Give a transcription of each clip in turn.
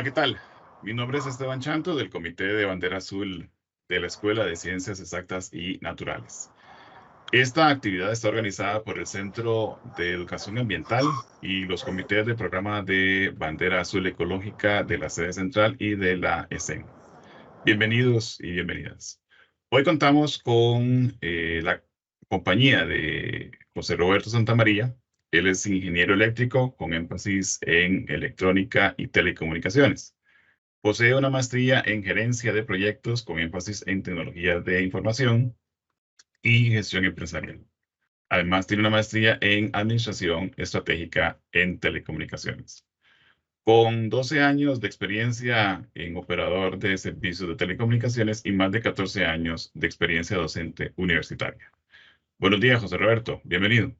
Hola, ¿qué tal? Mi nombre es Esteban Chanto del Comité de Bandera Azul de la Escuela de Ciencias Exactas y Naturales. Esta actividad está organizada por el Centro de Educación Ambiental y los comités de programa de Bandera Azul Ecológica de la sede central y de la ESEN. Bienvenidos y bienvenidas. Hoy contamos con la compañía de José Roberto Santamaría. Él es ingeniero eléctrico con énfasis en electrónica y telecomunicaciones. Posee una maestría en gerencia de proyectos con énfasis en tecnologías de información y gestión empresarial. Además, tiene una maestría en administración estratégica en telecomunicaciones. Con 12 años de experiencia en operador de servicios de telecomunicaciones y más de 14 años de experiencia docente universitaria. Buenos días, José Roberto. Bienvenido.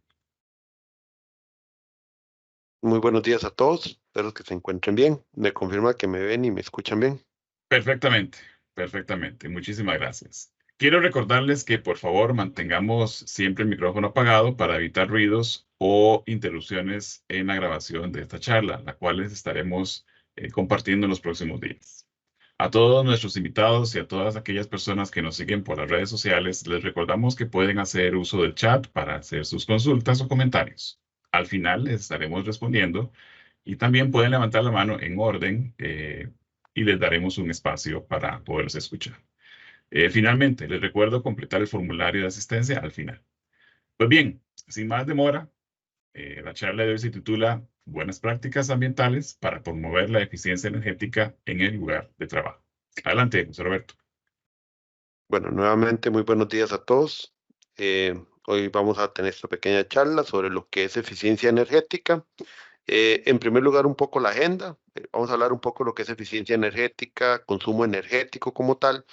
Muy buenos días a todos, espero que se encuentren bien. Me confirma que me ven y me escuchan bien. Perfectamente, perfectamente. Muchísimas gracias. Quiero recordarles que por favor mantengamos siempre el micrófono apagado para evitar ruidos o interrupciones en la grabación de esta charla, la cual les estaremos compartiendo en los próximos días. A todos nuestros invitados y a todas aquellas personas que nos siguen por las redes sociales, les recordamos que pueden hacer uso del chat para hacer sus consultas o comentarios. Al final les estaremos respondiendo y también pueden levantar la mano en orden y les daremos un espacio para poderlos escuchar. Finalmente, les recuerdo completar el formulario de asistencia al final. Pues bien, sin más demora, la charla de hoy se titula Buenas prácticas ambientales para promover la eficiencia energética en el lugar de trabajo. Adelante, José Roberto. Bueno, nuevamente muy buenos días a todos. Hoy vamos a tener esta pequeña charla sobre lo que es eficiencia energética. En primer lugar, un poco la agenda. Vamos a hablar un poco de lo que es eficiencia energética, consumo energético como tal.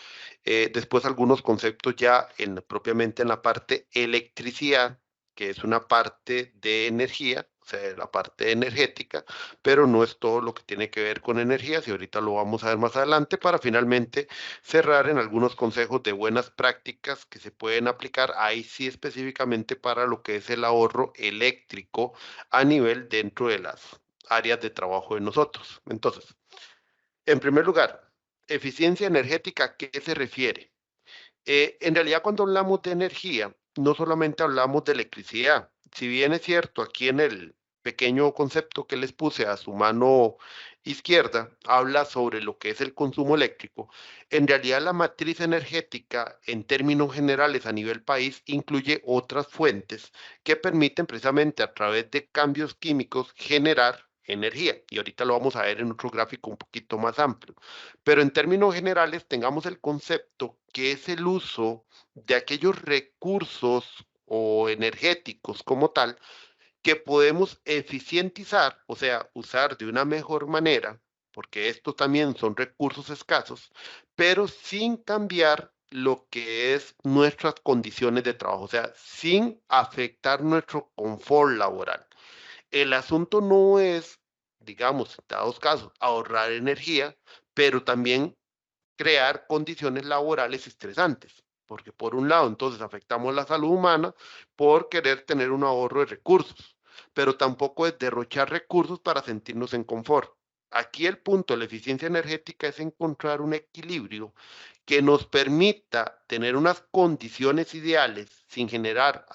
Después algunos conceptos ya propiamente en la parte electricidad, que es una parte de energía, o sea, la parte energética, pero no es todo lo que tiene que ver con energías y ahorita lo vamos a ver más adelante para finalmente cerrar en algunos consejos de buenas prácticas que se pueden aplicar ahí sí específicamente para lo que es el ahorro eléctrico a nivel dentro de las áreas de trabajo de nosotros. Entonces, en primer lugar, eficiencia energética, ¿a qué se refiere? En realidad, cuando hablamos de energía, no solamente hablamos de electricidad. Si bien es cierto, aquí en el pequeño concepto que les puse a su mano izquierda, habla sobre lo que es el consumo eléctrico, en realidad la matriz energética en términos generales a nivel país incluye otras fuentes que permiten precisamente a través de cambios químicos generar energía. Y ahorita lo vamos a ver en otro gráfico un poquito más amplio. Pero en términos generales, tengamos el concepto que es el uso de aquellos recursos o energéticos como tal que podemos eficientizar, o sea, usar de una mejor manera, porque estos también son recursos escasos, pero sin cambiar lo que es nuestras condiciones de trabajo, o sea, sin afectar nuestro confort laboral. El asunto no es, digamos, en dados casos, ahorrar energía, pero también crear condiciones laborales estresantes, porque por un lado entonces afectamos la salud humana por querer tener un ahorro de recursos, pero tampoco es derrochar recursos para sentirnos en confort. Aquí el punto de la eficiencia energética es encontrar un equilibrio que nos permita tener unas condiciones ideales sin generar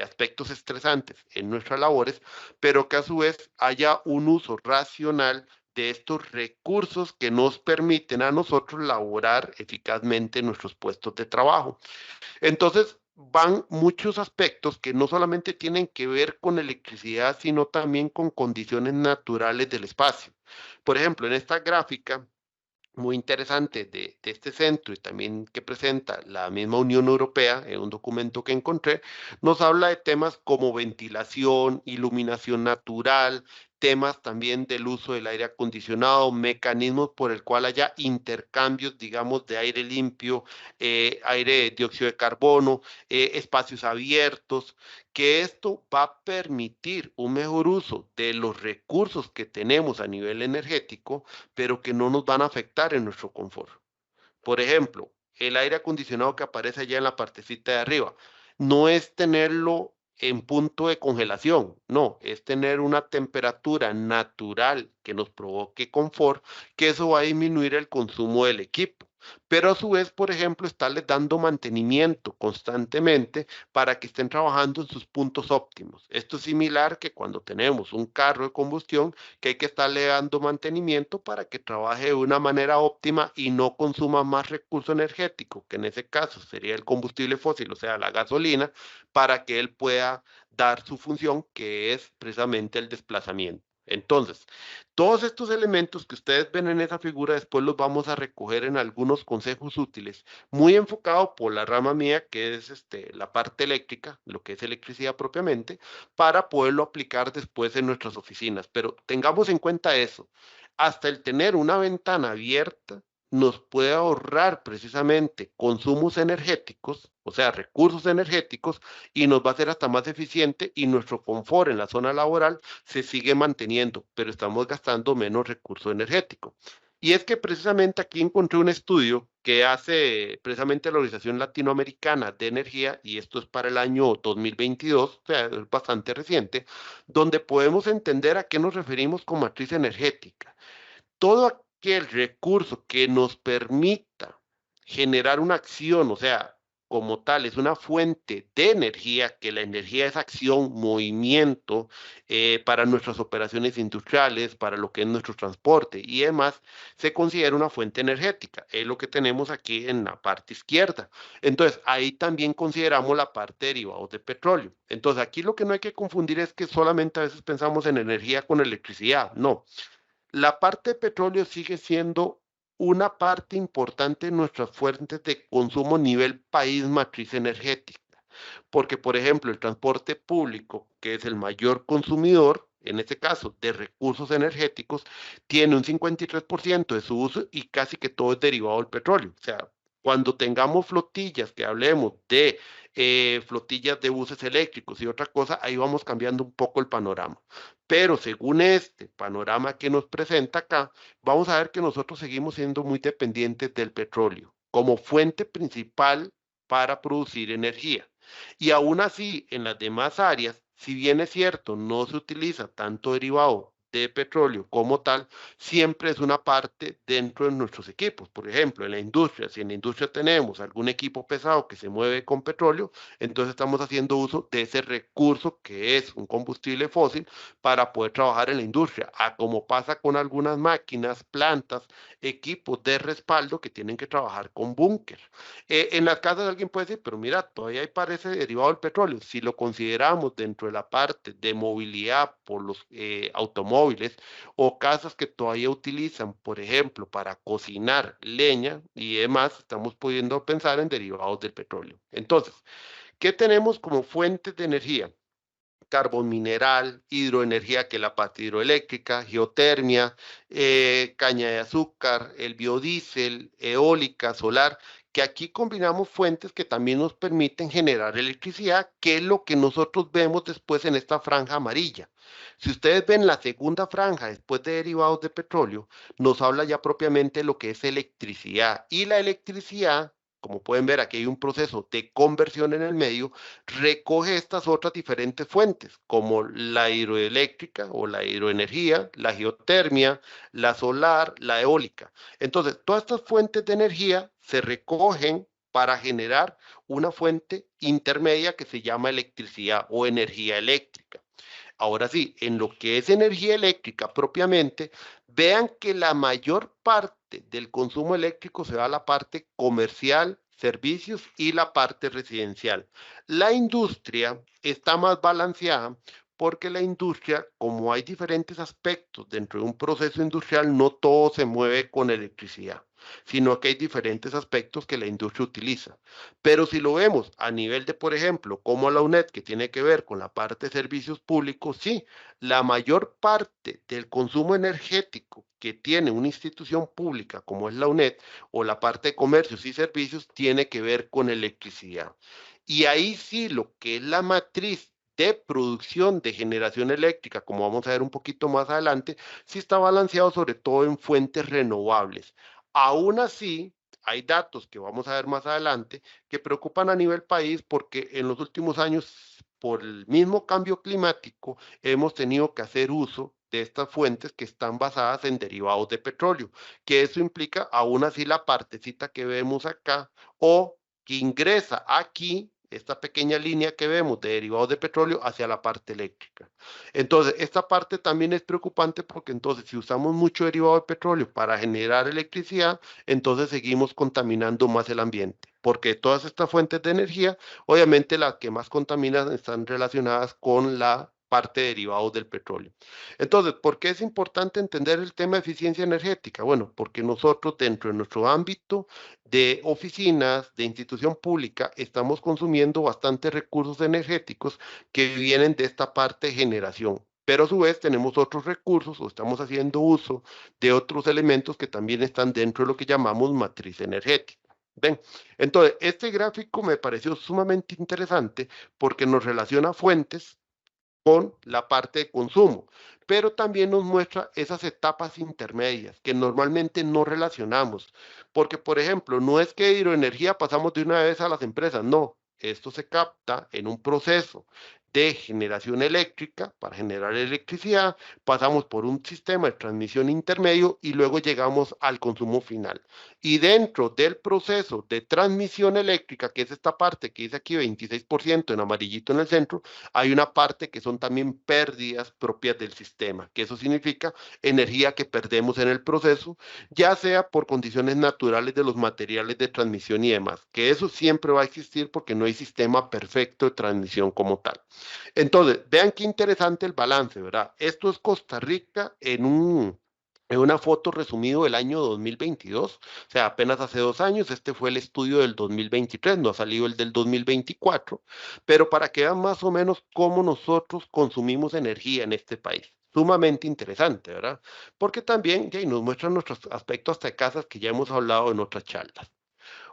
aspectos estresantes en nuestras labores, pero que a su vez haya un uso racional de estos recursos que nos permiten a nosotros laborar eficazmente en nuestros puestos de trabajo. Entonces, van muchos aspectos que no solamente tienen que ver con electricidad, sino también con condiciones naturales del espacio. Por ejemplo, en esta gráfica muy interesante de este centro y también que presenta la misma Unión Europea en un documento que encontré, nos habla de temas como ventilación, iluminación natural, temas también del uso del aire acondicionado, mecanismos por el cual haya intercambios, digamos, de aire limpio, aire dióxido de carbono, espacios abiertos, que esto va a permitir un mejor uso de los recursos que tenemos a nivel energético, pero que no nos van a afectar en nuestro confort. Por ejemplo, el aire acondicionado que aparece allá en la partecita de arriba, no es tenerlo en punto de congelación. No, es tener una temperatura natural que nos provoque confort, que eso va a disminuir el consumo del equipo. Pero a su vez, por ejemplo, estarles dando mantenimiento constantemente para que estén trabajando en sus puntos óptimos. Esto es similar que cuando tenemos un carro de combustión que hay que estarle dando mantenimiento para que trabaje de una manera óptima y no consuma más recurso energético, que en ese caso sería el combustible fósil, o sea, la gasolina, para que él pueda dar su función, que es precisamente el desplazamiento. Entonces, todos estos elementos que ustedes ven en esa figura, después los vamos a recoger en algunos consejos útiles, muy enfocado por la rama mía, que es la parte eléctrica, lo que es electricidad propiamente, para poderlo aplicar después en nuestras oficinas. Pero tengamos en cuenta eso, hasta el tener una ventana abierta, nos puede ahorrar precisamente consumos energéticos, o sea, recursos energéticos, y nos va a hacer hasta más eficiente y nuestro confort en la zona laboral se sigue manteniendo, pero estamos gastando menos recurso energético. Y es que precisamente aquí encontré un estudio que hace precisamente la Organización Latinoamericana de Energía, y esto es para el año 2022, o sea, es bastante reciente, donde podemos entender a qué nos referimos con matriz energética. Todo aquel recurso que nos permita generar una acción, o sea, como tal, es una fuente de energía, que la energía es acción, movimiento, para nuestras operaciones industriales, para lo que es nuestro transporte y demás, se considera una fuente energética. Es lo que tenemos aquí en la parte izquierda. Entonces, ahí también consideramos la parte de derivados de petróleo. Entonces, aquí lo que no hay que confundir es que solamente a veces pensamos en energía con electricidad. No, la parte de petróleo sigue siendo una parte importante en nuestras fuentes de consumo a nivel país matriz energética, porque, por ejemplo, el transporte público, que es el mayor consumidor, en este caso, de recursos energéticos, tiene un 53% de su uso y casi que todo es derivado del petróleo. O sea, cuando tengamos flotillas, que hablemos de flotillas de buses eléctricos y otra cosa, ahí vamos cambiando un poco el panorama. Pero según este panorama que nos presenta acá, vamos a ver que nosotros seguimos siendo muy dependientes del petróleo como fuente principal para producir energía. Y aún así, en las demás áreas, si bien es cierto, no se utiliza tanto derivado de petróleo como tal, siempre es una parte dentro de nuestros equipos. Por ejemplo, en la industria, si en la industria tenemos algún equipo pesado que se mueve con petróleo, entonces estamos haciendo uso de ese recurso que es un combustible fósil para poder trabajar en la industria, a como pasa con algunas máquinas, plantas, equipos de respaldo que tienen que trabajar con búnker. En las casas alguien puede decir, pero mira, todavía hay parece derivado del petróleo. Si lo consideramos dentro de la parte de movilidad por los automóviles o casas que todavía utilizan, por ejemplo, para cocinar leña y demás, estamos pudiendo pensar en derivados del petróleo. Entonces, ¿qué tenemos como fuentes de energía? Carbón mineral, hidroenergía, que es la parte hidroeléctrica, geotermia, caña de azúcar, el biodiesel, eólica, solar, que aquí combinamos fuentes que también nos permiten generar electricidad, que es lo que nosotros vemos después en esta franja amarilla. Si ustedes ven la segunda franja después de derivados de petróleo, nos habla ya propiamente de lo que es electricidad. Y la electricidad, como pueden ver, aquí hay un proceso de conversión en el medio, recoge estas otras diferentes fuentes, como la hidroeléctrica o la hidroenergía, la geotermia, la solar, la eólica. Entonces, todas estas fuentes de energía se recogen para generar una fuente intermedia que se llama electricidad o energía eléctrica. Ahora sí, en lo que es energía eléctrica propiamente, vean que la mayor parte del consumo eléctrico se va a la parte comercial, servicios y la parte residencial. La industria está más balanceada porque la industria, como hay diferentes aspectos dentro de un proceso industrial, no todo se mueve con electricidad, sino que hay diferentes aspectos que la industria utiliza. Pero si lo vemos a nivel de, por ejemplo, como la UNED, que tiene que ver con la parte de servicios públicos, sí, la mayor parte del consumo energético que tiene una institución pública como es la UNED o la parte de comercios y servicios tiene que ver con electricidad. Y ahí sí, lo que es la matriz de producción de generación eléctrica, como vamos a ver un poquito más adelante, sí está balanceado sobre todo en fuentes renovables. Aún así, hay datos que vamos a ver más adelante que preocupan a nivel país porque en los últimos años por el mismo cambio climático, hemos tenido que hacer uso de estas fuentes que están basadas en derivados de petróleo, que eso implica aún así la partecita que vemos acá o que ingresa aquí esta pequeña línea que vemos de derivados de petróleo hacia la parte eléctrica. Entonces, esta parte también es preocupante porque entonces si usamos mucho derivado de petróleo para generar electricidad, entonces seguimos contaminando más el ambiente, porque todas estas fuentes de energía, obviamente las que más contaminan están relacionadas con la parte de derivados del petróleo. Entonces, ¿por qué es importante entender el tema de eficiencia energética? Bueno, porque nosotros dentro de nuestro ámbito de oficinas, de institución pública, estamos consumiendo bastantes recursos energéticos que vienen de esta parte de generación. Pero a su vez tenemos otros recursos o estamos haciendo uso de otros elementos que también están dentro de lo que llamamos matriz energética. ¿Ven? Entonces, este gráfico me pareció sumamente interesante porque nos relaciona fuentes con la parte de consumo, pero también nos muestra esas etapas intermedias que normalmente no relacionamos, porque por ejemplo, no es que hidroenergía pasamos de una vez a las empresas, no, esto se capta en un proceso de generación eléctrica para generar electricidad, pasamos por un sistema de transmisión intermedio y luego llegamos al consumo final. Y dentro del proceso de transmisión eléctrica, que es esta parte que dice aquí 26% en amarillito en el centro, hay una parte que son también pérdidas propias del sistema, que eso significa energía que perdemos en el proceso, ya sea por condiciones naturales de los materiales de transmisión y demás, que eso siempre va a existir porque no hay sistema perfecto de transmisión como tal. Entonces, vean qué interesante el balance, ¿verdad? Esto es Costa Rica en una foto resumido del año 2022, o sea, apenas hace 2 años, este fue el estudio del 2023, no ha salido el del 2024, pero para que vean más o menos cómo nosotros consumimos energía en este país. Sumamente interesante, ¿verdad? Porque también ya, nos muestran nuestros aspectos hasta de casas que ya hemos hablado en otras charlas.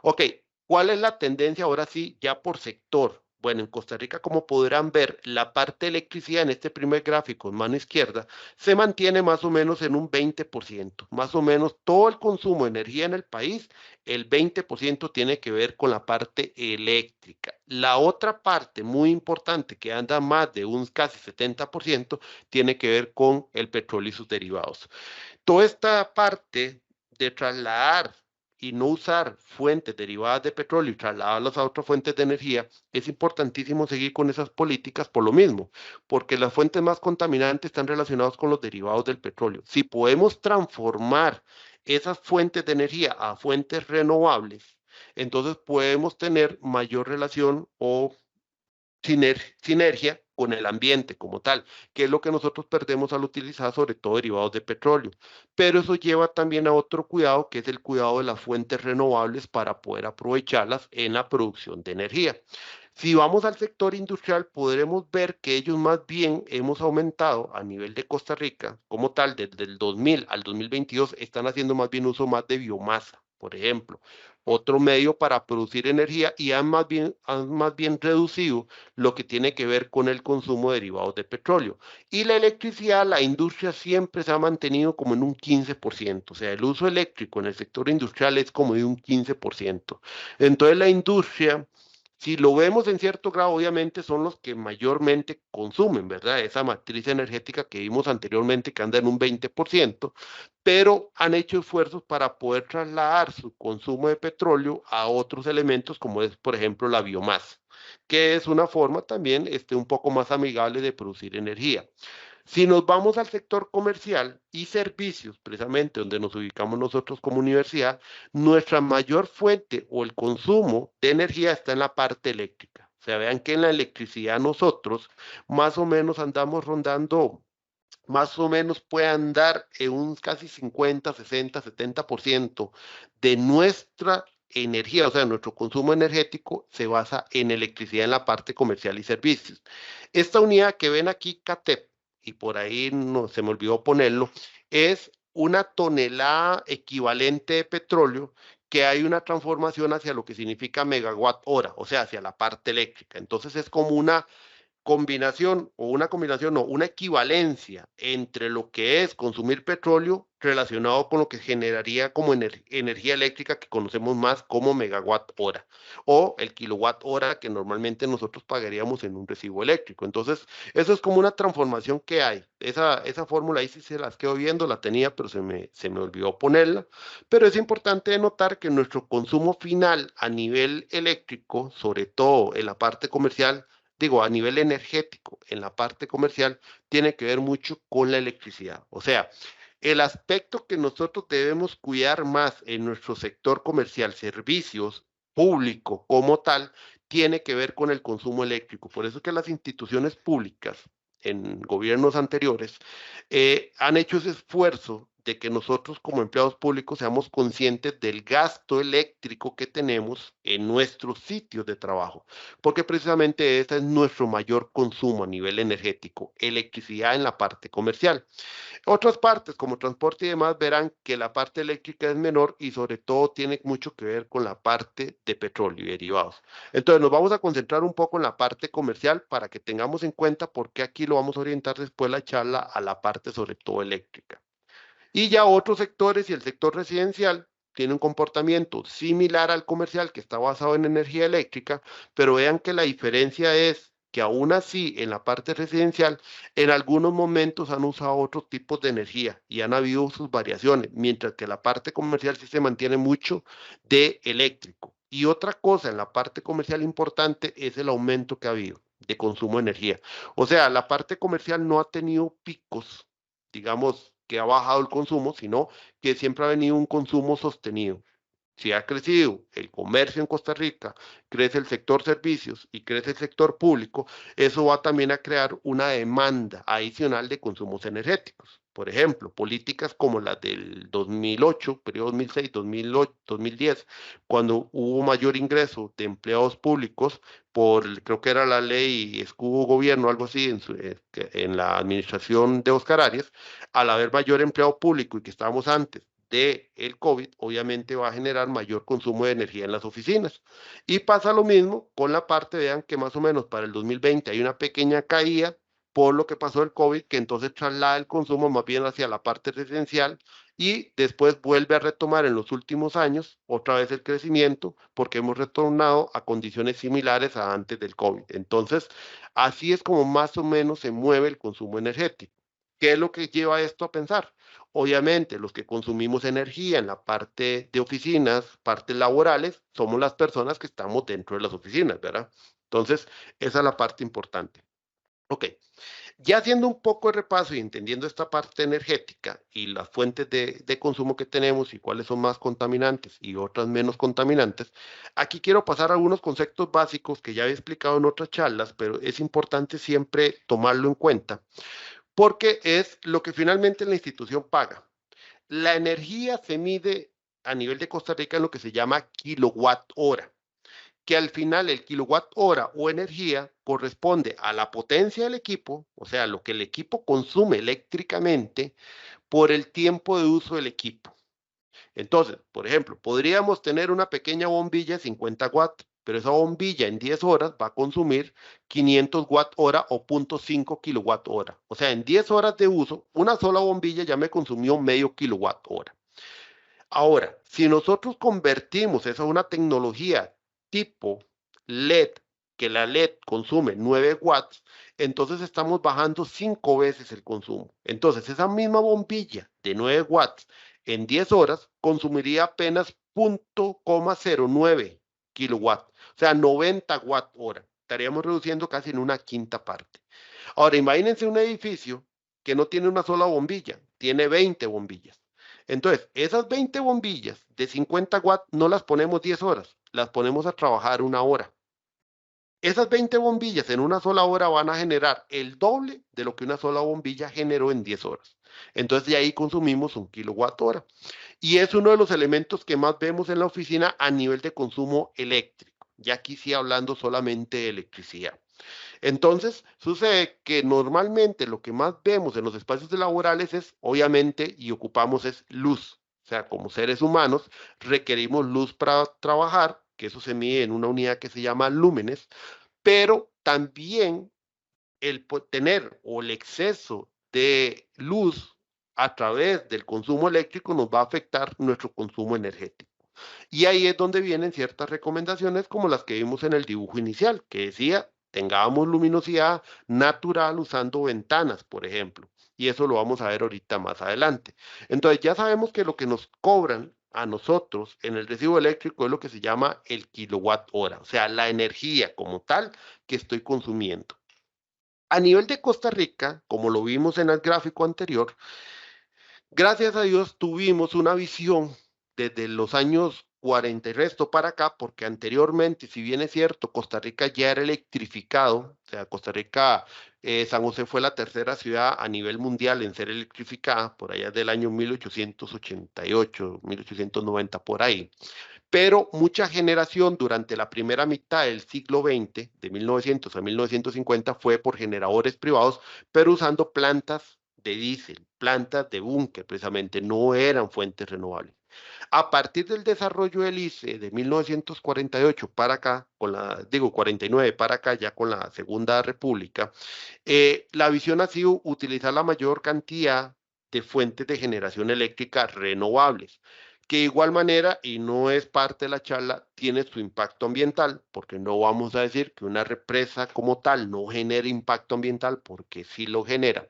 Ok, ¿cuál es la tendencia ahora sí, ya por sector? Bueno, en Costa Rica, como podrán ver, la parte de electricidad en este primer gráfico, en mano izquierda, se mantiene más o menos en un 20%. Más o menos todo el consumo de energía en el país, el 20% tiene que ver con la parte eléctrica. La otra parte muy importante, que anda más de un casi 70%, tiene que ver con el petróleo y sus derivados. Toda esta parte de trasladar y no usar fuentes derivadas de petróleo y trasladarlas a otras fuentes de energía, es importantísimo seguir con esas políticas por lo mismo, porque las fuentes más contaminantes están relacionadas con los derivados del petróleo. Si podemos transformar esas fuentes de energía a fuentes renovables, entonces podemos tener mayor relación o sinergia con el ambiente como tal, que es lo que nosotros perdemos al utilizar sobre todo derivados de petróleo. Pero eso lleva también a otro cuidado, que es el cuidado de las fuentes renovables para poder aprovecharlas en la producción de energía. Si vamos al sector industrial, podremos ver que ellos más bien hemos aumentado a nivel de Costa Rica, como tal, desde el 2000 al 2022, están haciendo más bien uso más de biomasa, por ejemplo, otro medio para producir energía y han más bien reducido lo que tiene que ver con el consumo de derivados de petróleo. Y la electricidad, la industria siempre se ha mantenido como en un 15%, o sea, el uso eléctrico en el sector industrial es como de un 15%. Entonces la industria, si lo vemos en cierto grado, obviamente son los que mayormente consumen, ¿verdad? Esa matriz energética que vimos anteriormente que anda en un 20%, pero han hecho esfuerzos para poder trasladar su consumo de petróleo a otros elementos como es, por ejemplo, la biomasa, que es una forma también un poco más amigable de producir energía. Si nos vamos al sector comercial y servicios, precisamente donde nos ubicamos nosotros como universidad, nuestra mayor fuente o el consumo de energía está en la parte eléctrica. O sea, vean que en la electricidad nosotros más o menos andamos rondando, más o menos puede andar en un casi 50, 60, 70% de nuestra energía, o sea, nuestro consumo energético se basa en electricidad en la parte comercial y servicios. Esta unidad que ven aquí, CATEP, y por ahí no se me olvidó ponerlo, es una tonelada equivalente de petróleo que hay una transformación hacia lo que significa megawatt hora, o sea, hacia la parte eléctrica. Entonces es como una combinación o una combinación o una equivalencia entre lo que es consumir petróleo relacionado con lo que generaría como energía eléctrica que conocemos más como megawatt hora o el kilowatt hora que normalmente nosotros pagaríamos en un recibo eléctrico. Entonces, eso es como una transformación que hay. Esa fórmula ahí sí se las quedo viendo, la tenía, pero se me olvidó ponerla. Pero es importante notar que nuestro consumo final a nivel eléctrico, sobre todo en la parte comercial, digo, a nivel energético, en la parte comercial, tiene que ver mucho con la electricidad. O sea, el aspecto que nosotros debemos cuidar más en nuestro sector comercial, servicios, público como tal, tiene que ver con el consumo eléctrico. Por eso es que las instituciones públicas en gobiernos anteriores han hecho ese esfuerzo de que nosotros como empleados públicos seamos conscientes del gasto eléctrico que tenemos en nuestros sitios de trabajo, porque precisamente ese es nuestro mayor consumo a nivel energético, electricidad en la parte comercial. Otras partes, como transporte y demás, verán que la parte eléctrica es menor y sobre todo tiene mucho que ver con la parte de petróleo y derivados. Entonces nos vamos a concentrar un poco en la parte comercial para que tengamos en cuenta por qué aquí lo vamos a orientar después la charla a la parte sobre todo eléctrica. Y ya otros sectores y el sector residencial tiene un comportamiento similar al comercial que está basado en energía eléctrica, pero vean que la diferencia es que aún así en la parte residencial en algunos momentos han usado otros tipos de energía y han habido sus variaciones, mientras que la parte comercial sí se mantiene mucho de eléctrico. Y otra cosa en la parte comercial importante es el aumento que ha habido de consumo de energía. O sea, la parte comercial no ha tenido picos, digamos, que ha bajado el consumo, sino que siempre ha venido un consumo sostenido. Si ha crecido el comercio en Costa Rica, crece el sector servicios y crece el sector público, eso va también a crear una demanda adicional de consumos energéticos. Por ejemplo, políticas como las del 2008, periodo 2006, 2010, cuando hubo mayor ingreso de empleados públicos por, creo que era la ley escudo gobierno, algo así, en la administración de Oscar Arias, al haber mayor empleado público y que estábamos antes del COVID, obviamente va a generar mayor consumo de energía en las oficinas. Y pasa lo mismo con la parte, vean que más o menos para el 2020 hay una pequeña caída por lo que pasó el COVID, que entonces traslada el consumo más bien hacia la parte residencial y después vuelve a retomar en los últimos años otra vez el crecimiento porque hemos retornado a condiciones similares a antes del COVID. Entonces, así es como más o menos se mueve el consumo energético. ¿Qué es lo que lleva esto a pensar? Obviamente, los que consumimos energía en la parte de oficinas, partes laborales, somos las personas que estamos dentro de las oficinas, ¿verdad? Entonces, esa es la parte importante. Ok, ya haciendo un poco de repaso y entendiendo esta parte energética y las fuentes de consumo que tenemos y cuáles son más contaminantes y otras menos contaminantes, aquí quiero pasar a algunos conceptos básicos que ya he explicado en otras charlas, pero es importante siempre tomarlo en cuenta porque es lo que finalmente la institución paga. La energía se mide a nivel de Costa Rica en lo que se llama kilowatt hora, que al final el kilowatt hora o energía corresponde a la potencia del equipo, o sea, lo que el equipo consume eléctricamente por el tiempo de uso del equipo. Entonces, por ejemplo, podríamos tener una pequeña bombilla de 50 watts, pero esa bombilla en 10 horas va a consumir 500 watt hora o 0.5 kilowatt hora. O sea, en 10 horas de uso, una sola bombilla ya me consumió medio kilowatt hora. Ahora, si nosotros convertimos eso a una tecnología tipo LED, que la LED consume 9 watts, entonces estamos bajando 5 veces el consumo. Entonces, esa misma bombilla de 9 watts en 10 horas consumiría apenas 0.09 kilowatt, o sea, 90 watt hora. Estaríamos reduciendo casi en una quinta parte. Ahora, imagínense un edificio que no tiene una sola bombilla, tiene 20 bombillas. Entonces, esas 20 bombillas de 50 watts no las ponemos 10 horas, las ponemos a trabajar una hora. Esas 20 bombillas en una sola hora van a generar el doble de lo que una sola bombilla generó en 10 horas. Entonces, de ahí consumimos un kilowatt hora. Y es uno de los elementos que más vemos en la oficina a nivel de consumo eléctrico. Ya aquí sí hablando solamente de electricidad. Entonces, sucede que normalmente lo que más vemos en los espacios laborales es, obviamente, y ocupamos es luz. O sea, como seres humanos requerimos luz para trabajar, que eso se mide en una unidad que se llama lúmenes, pero también el tener o el exceso de luz a través del consumo eléctrico nos va a afectar nuestro consumo energético. Y ahí es donde vienen ciertas recomendaciones como las que vimos en el dibujo inicial, que decía, tengamos luminosidad natural usando ventanas, por ejemplo. Y eso lo vamos a ver ahorita más adelante. Entonces ya sabemos que lo que nos cobran a nosotros en el recibo eléctrico es lo que se llama el kilowatt hora, o sea, la energía como tal que estoy consumiendo. A nivel de Costa Rica, como lo vimos en el gráfico anterior, gracias a Dios tuvimos una visión desde los años 40 y resto para acá, porque anteriormente, si bien es cierto, Costa Rica ya era electrificado, o sea, Costa Rica, San José fue la tercera ciudad a nivel mundial en ser electrificada, por allá del año 1888, 1890, por ahí. Pero mucha generación durante la primera mitad del siglo XX, de 1900 a 1950, fue por generadores privados, pero usando plantas de diésel, plantas de búnker, precisamente, no eran fuentes renovables. A partir del desarrollo del ICE de 1948 para acá, digo 49 para acá, ya con la Segunda República, la visión ha sido utilizar la mayor cantidad de fuentes de generación eléctrica renovables, que de igual manera, y no es parte de la charla, tiene su impacto ambiental, porque no vamos a decir que una represa como tal no genere impacto ambiental, porque sí lo genera.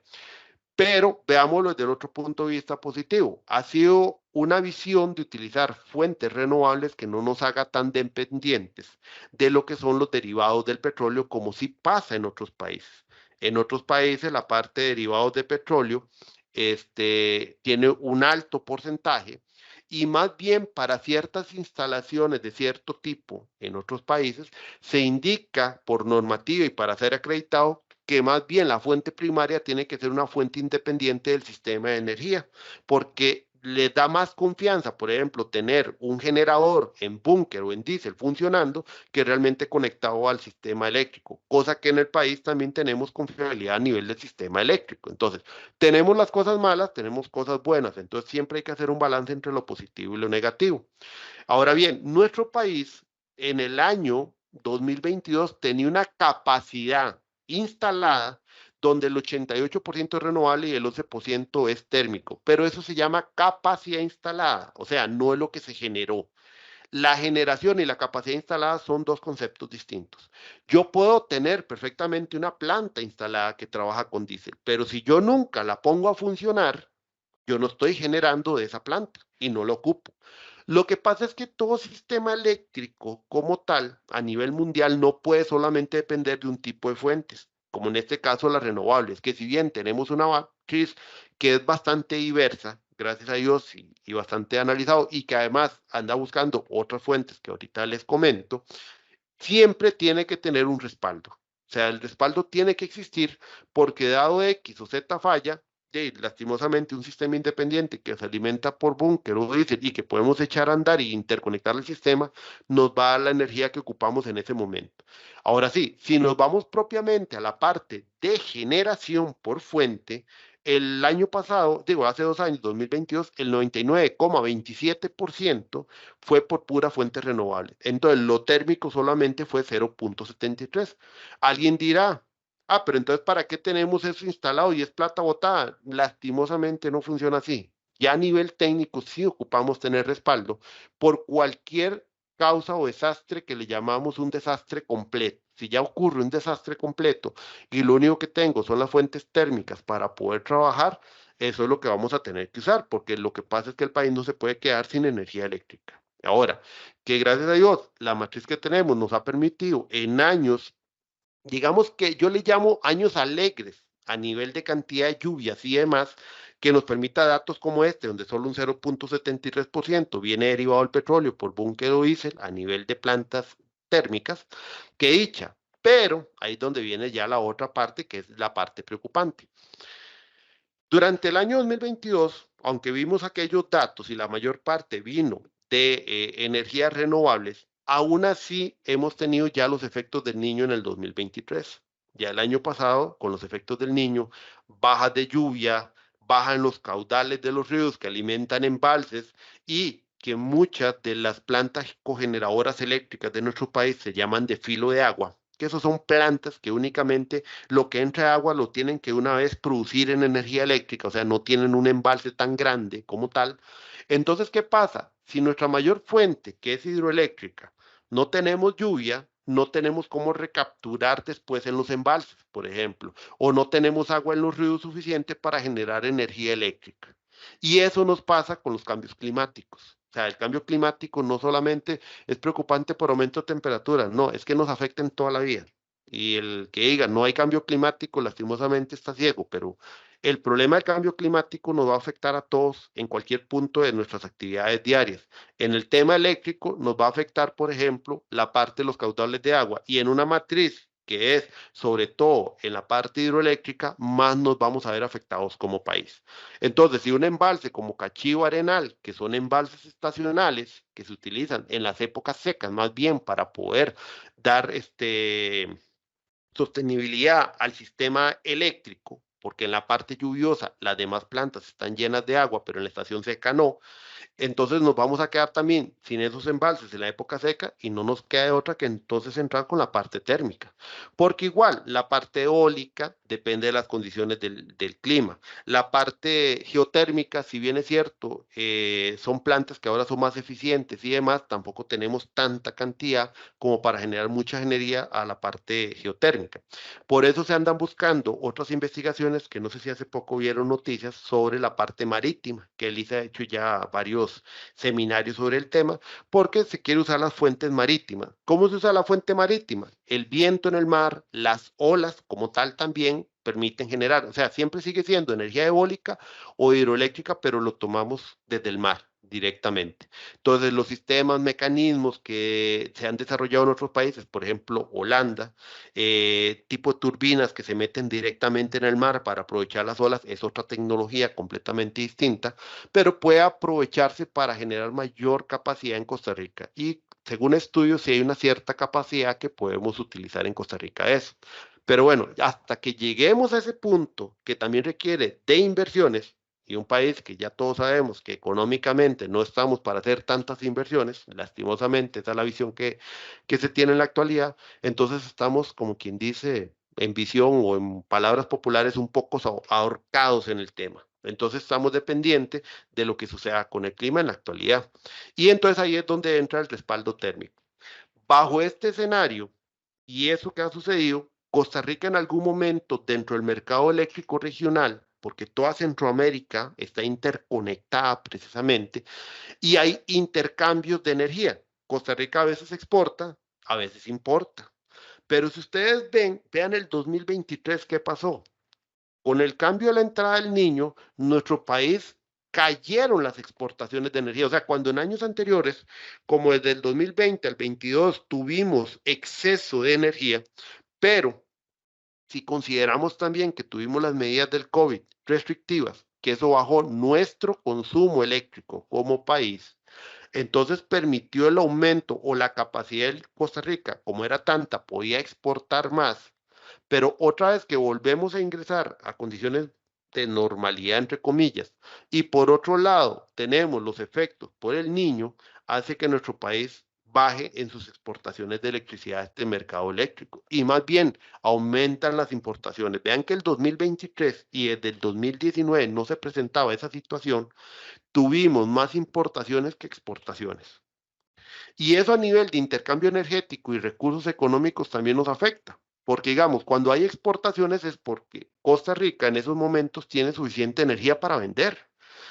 Pero veámoslo desde el otro punto de vista positivo. Ha sido una visión de utilizar fuentes renovables que no nos haga tan dependientes de lo que son los derivados del petróleo, como sí pasa en otros países. En otros países, la parte de derivados de petróleo tiene un alto porcentaje y más bien para ciertas instalaciones de cierto tipo en otros países se indica por normativa y para ser acreditado que más bien la fuente primaria tiene que ser una fuente independiente del sistema de energía, porque le da más confianza, por ejemplo, tener un generador en búnker o en diésel funcionando que realmente conectado al sistema eléctrico, cosa que en el país también tenemos confiabilidad a nivel del sistema eléctrico. Entonces, tenemos las cosas malas, tenemos cosas buenas, entonces siempre hay que hacer un balance entre lo positivo y lo negativo. Ahora bien, nuestro país en el año 2022 tenía una capacidad instalada donde el 88% es renovable y el 11% es térmico, pero eso se llama capacidad instalada, o sea, no es lo que se generó. La generación y la capacidad instalada son dos conceptos distintos. Yo puedo tener perfectamente una planta instalada que trabaja con diésel, pero si yo nunca la pongo a funcionar, yo no estoy generando de esa planta y no lo ocupo. Lo que pasa es que todo sistema eléctrico como tal, a nivel mundial, no puede solamente depender de un tipo de fuentes, como en este caso las renovables, que si bien tenemos una matriz que es bastante diversa, gracias a Dios, y bastante analizado, y que además anda buscando otras fuentes que ahorita les comento, siempre tiene que tener un respaldo. O sea, el respaldo tiene que existir porque dado X o Z falla, lastimosamente un sistema independiente que se alimenta por búnker o diésel y que podemos echar a andar y interconectar el sistema, nos va a dar la energía que ocupamos en ese momento. Ahora sí, si nos vamos propiamente a la parte de generación por fuente, el año pasado, digo, hace 2 años, 2022, el 99,27% fue por pura fuente renovable. Entonces, lo térmico solamente fue 0,73. Alguien dirá, pero entonces, ¿para qué tenemos eso instalado y es plata botada? Lastimosamente no funciona así. Ya a nivel técnico sí ocupamos tener respaldo por cualquier causa o desastre que le llamamos un desastre completo. Si ya ocurre un desastre completo y lo único que tengo son las fuentes térmicas para poder trabajar, eso es lo que vamos a tener que usar, porque lo que pasa es que el país no se puede quedar sin energía eléctrica. Ahora, que gracias a Dios, la matriz que tenemos nos ha permitido en años, digamos que yo le llamo años alegres a nivel de cantidad de lluvias y demás, que nos permita datos como este, donde solo un 0,73% viene derivado del petróleo por búnker o diésel a nivel de plantas térmicas, que dicha. Pero ahí es donde viene ya la otra parte, que es la parte preocupante. Durante el año 2022, aunque vimos aquellos datos y la mayor parte vino de energías renovables, aún así hemos tenido ya los efectos del niño en el 2023. Ya el año pasado, con los efectos del niño, bajas de lluvia, baja en los caudales de los ríos que alimentan embalses y que muchas de las plantas cogeneradoras eléctricas de nuestro país se llaman de filo de agua, que esos son plantas que únicamente lo que entra de agua lo tienen que una vez producir en energía eléctrica, o sea, no tienen un embalse tan grande como tal. Entonces, ¿qué pasa? Si nuestra mayor fuente, que es hidroeléctrica, no tenemos lluvia, no tenemos cómo recapturar después en los embalses, por ejemplo, o no tenemos agua en los ríos suficiente para generar energía eléctrica. Y eso nos pasa con los cambios climáticos. O sea, el cambio climático no solamente es preocupante por aumento de temperatura, no, es que nos afecta en toda la vida. Y el que diga no hay cambio climático, lastimosamente está ciego, pero el problema del cambio climático nos va a afectar a todos en cualquier punto de nuestras actividades diarias. En el tema eléctrico nos va a afectar, por ejemplo, la parte de los caudales de agua y en una matriz que es sobre todo en la parte hidroeléctrica, más nos vamos a ver afectados como país. Entonces, si un embalse como Cachivo Arenal, que son embalses estacionales que se utilizan en las épocas secas, más bien para poder dar sostenibilidad al sistema eléctrico, porque en la parte lluviosa las demás plantas están llenas de agua, pero en la estación seca no, entonces nos vamos a quedar también sin esos embalses en la época seca y no nos queda otra que entonces entrar con la parte térmica. Porque igual la parte eólica depende de las condiciones del clima. La parte geotérmica, si bien es cierto, son plantas que ahora son más eficientes y demás, tampoco tenemos tanta cantidad como para generar mucha energía a la parte geotérmica. Por eso se andan buscando otras investigaciones que no sé si hace poco vieron noticias sobre la parte marítima, que Elisa ha hecho ya varios seminarios sobre el tema, porque se quiere usar las fuentes marítimas. ¿Cómo se usa la fuente marítima? El viento en el mar, las olas como tal también permiten generar, o sea, siempre sigue siendo energía eólica o hidroeléctrica, pero lo tomamos desde el mar directamente. Entonces, los sistemas, mecanismos que se han desarrollado en otros países, por ejemplo, Holanda, tipo de turbinas que se meten directamente en el mar para aprovechar las olas, es otra tecnología completamente distinta, pero puede aprovecharse para generar mayor capacidad en Costa Rica. Y según estudios, sí hay una cierta capacidad que podemos utilizar en Costa Rica eso. Pero bueno, hasta que lleguemos a ese punto que también requiere de inversiones, y un país que ya todos sabemos que económicamente no estamos para hacer tantas inversiones, lastimosamente, esa es la visión que se tiene en la actualidad, entonces estamos, como quien dice, en visión o en palabras populares, un poco ahorcados en el tema. Entonces estamos dependientes de lo que suceda con el clima en la actualidad. Y entonces ahí es donde entra el respaldo térmico. Bajo este escenario y eso que ha sucedido, Costa Rica en algún momento dentro del mercado eléctrico regional, porque toda Centroamérica está interconectada precisamente, y hay intercambios de energía. Costa Rica a veces exporta, a veces importa. Pero si ustedes vean el 2023, ¿qué pasó? Con el cambio de la entrada del niño, nuestro país cayeron las exportaciones de energía. O sea, cuando en años anteriores, como desde el 2020 al 22, tuvimos exceso de energía, pero si consideramos también que tuvimos las medidas del COVID restrictivas, que eso bajó nuestro consumo eléctrico como país, entonces permitió el aumento o la capacidad de Costa Rica, como era tanta, podía exportar más, pero otra vez que volvemos a ingresar a condiciones de normalidad, entre comillas, y por otro lado tenemos los efectos por el niño, hace que nuestro país baje en sus exportaciones de electricidad a este mercado eléctrico y más bien aumentan las importaciones. Vean que el 2023 y desde el 2019 no se presentaba esa situación, tuvimos más importaciones que exportaciones. Y eso a nivel de intercambio energético y recursos económicos también nos afecta. Porque digamos, cuando hay exportaciones es porque Costa Rica en esos momentos tiene suficiente energía para vender.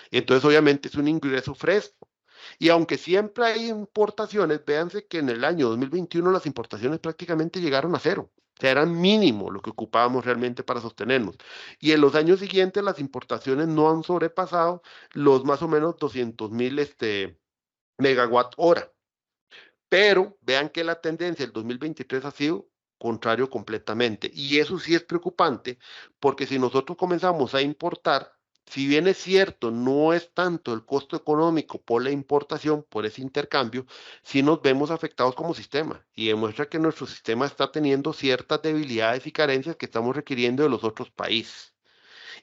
Entonces, obviamente, es un ingreso fresco. Y aunque siempre hay importaciones, véanse que en el año 2021 las importaciones prácticamente llegaron a cero. O sea, eran mínimo lo que ocupábamos realmente para sostenernos. Y en los años siguientes las importaciones no han sobrepasado los más o menos 200.000 megawatt hora. Pero vean que la tendencia del 2023 ha sido contrario completamente. Y eso sí es preocupante, porque si nosotros comenzamos a importar, si bien es cierto, no es tanto el costo económico por la importación, por ese intercambio, sí nos vemos afectados como sistema y demuestra que nuestro sistema está teniendo ciertas debilidades y carencias que estamos requiriendo de los otros países.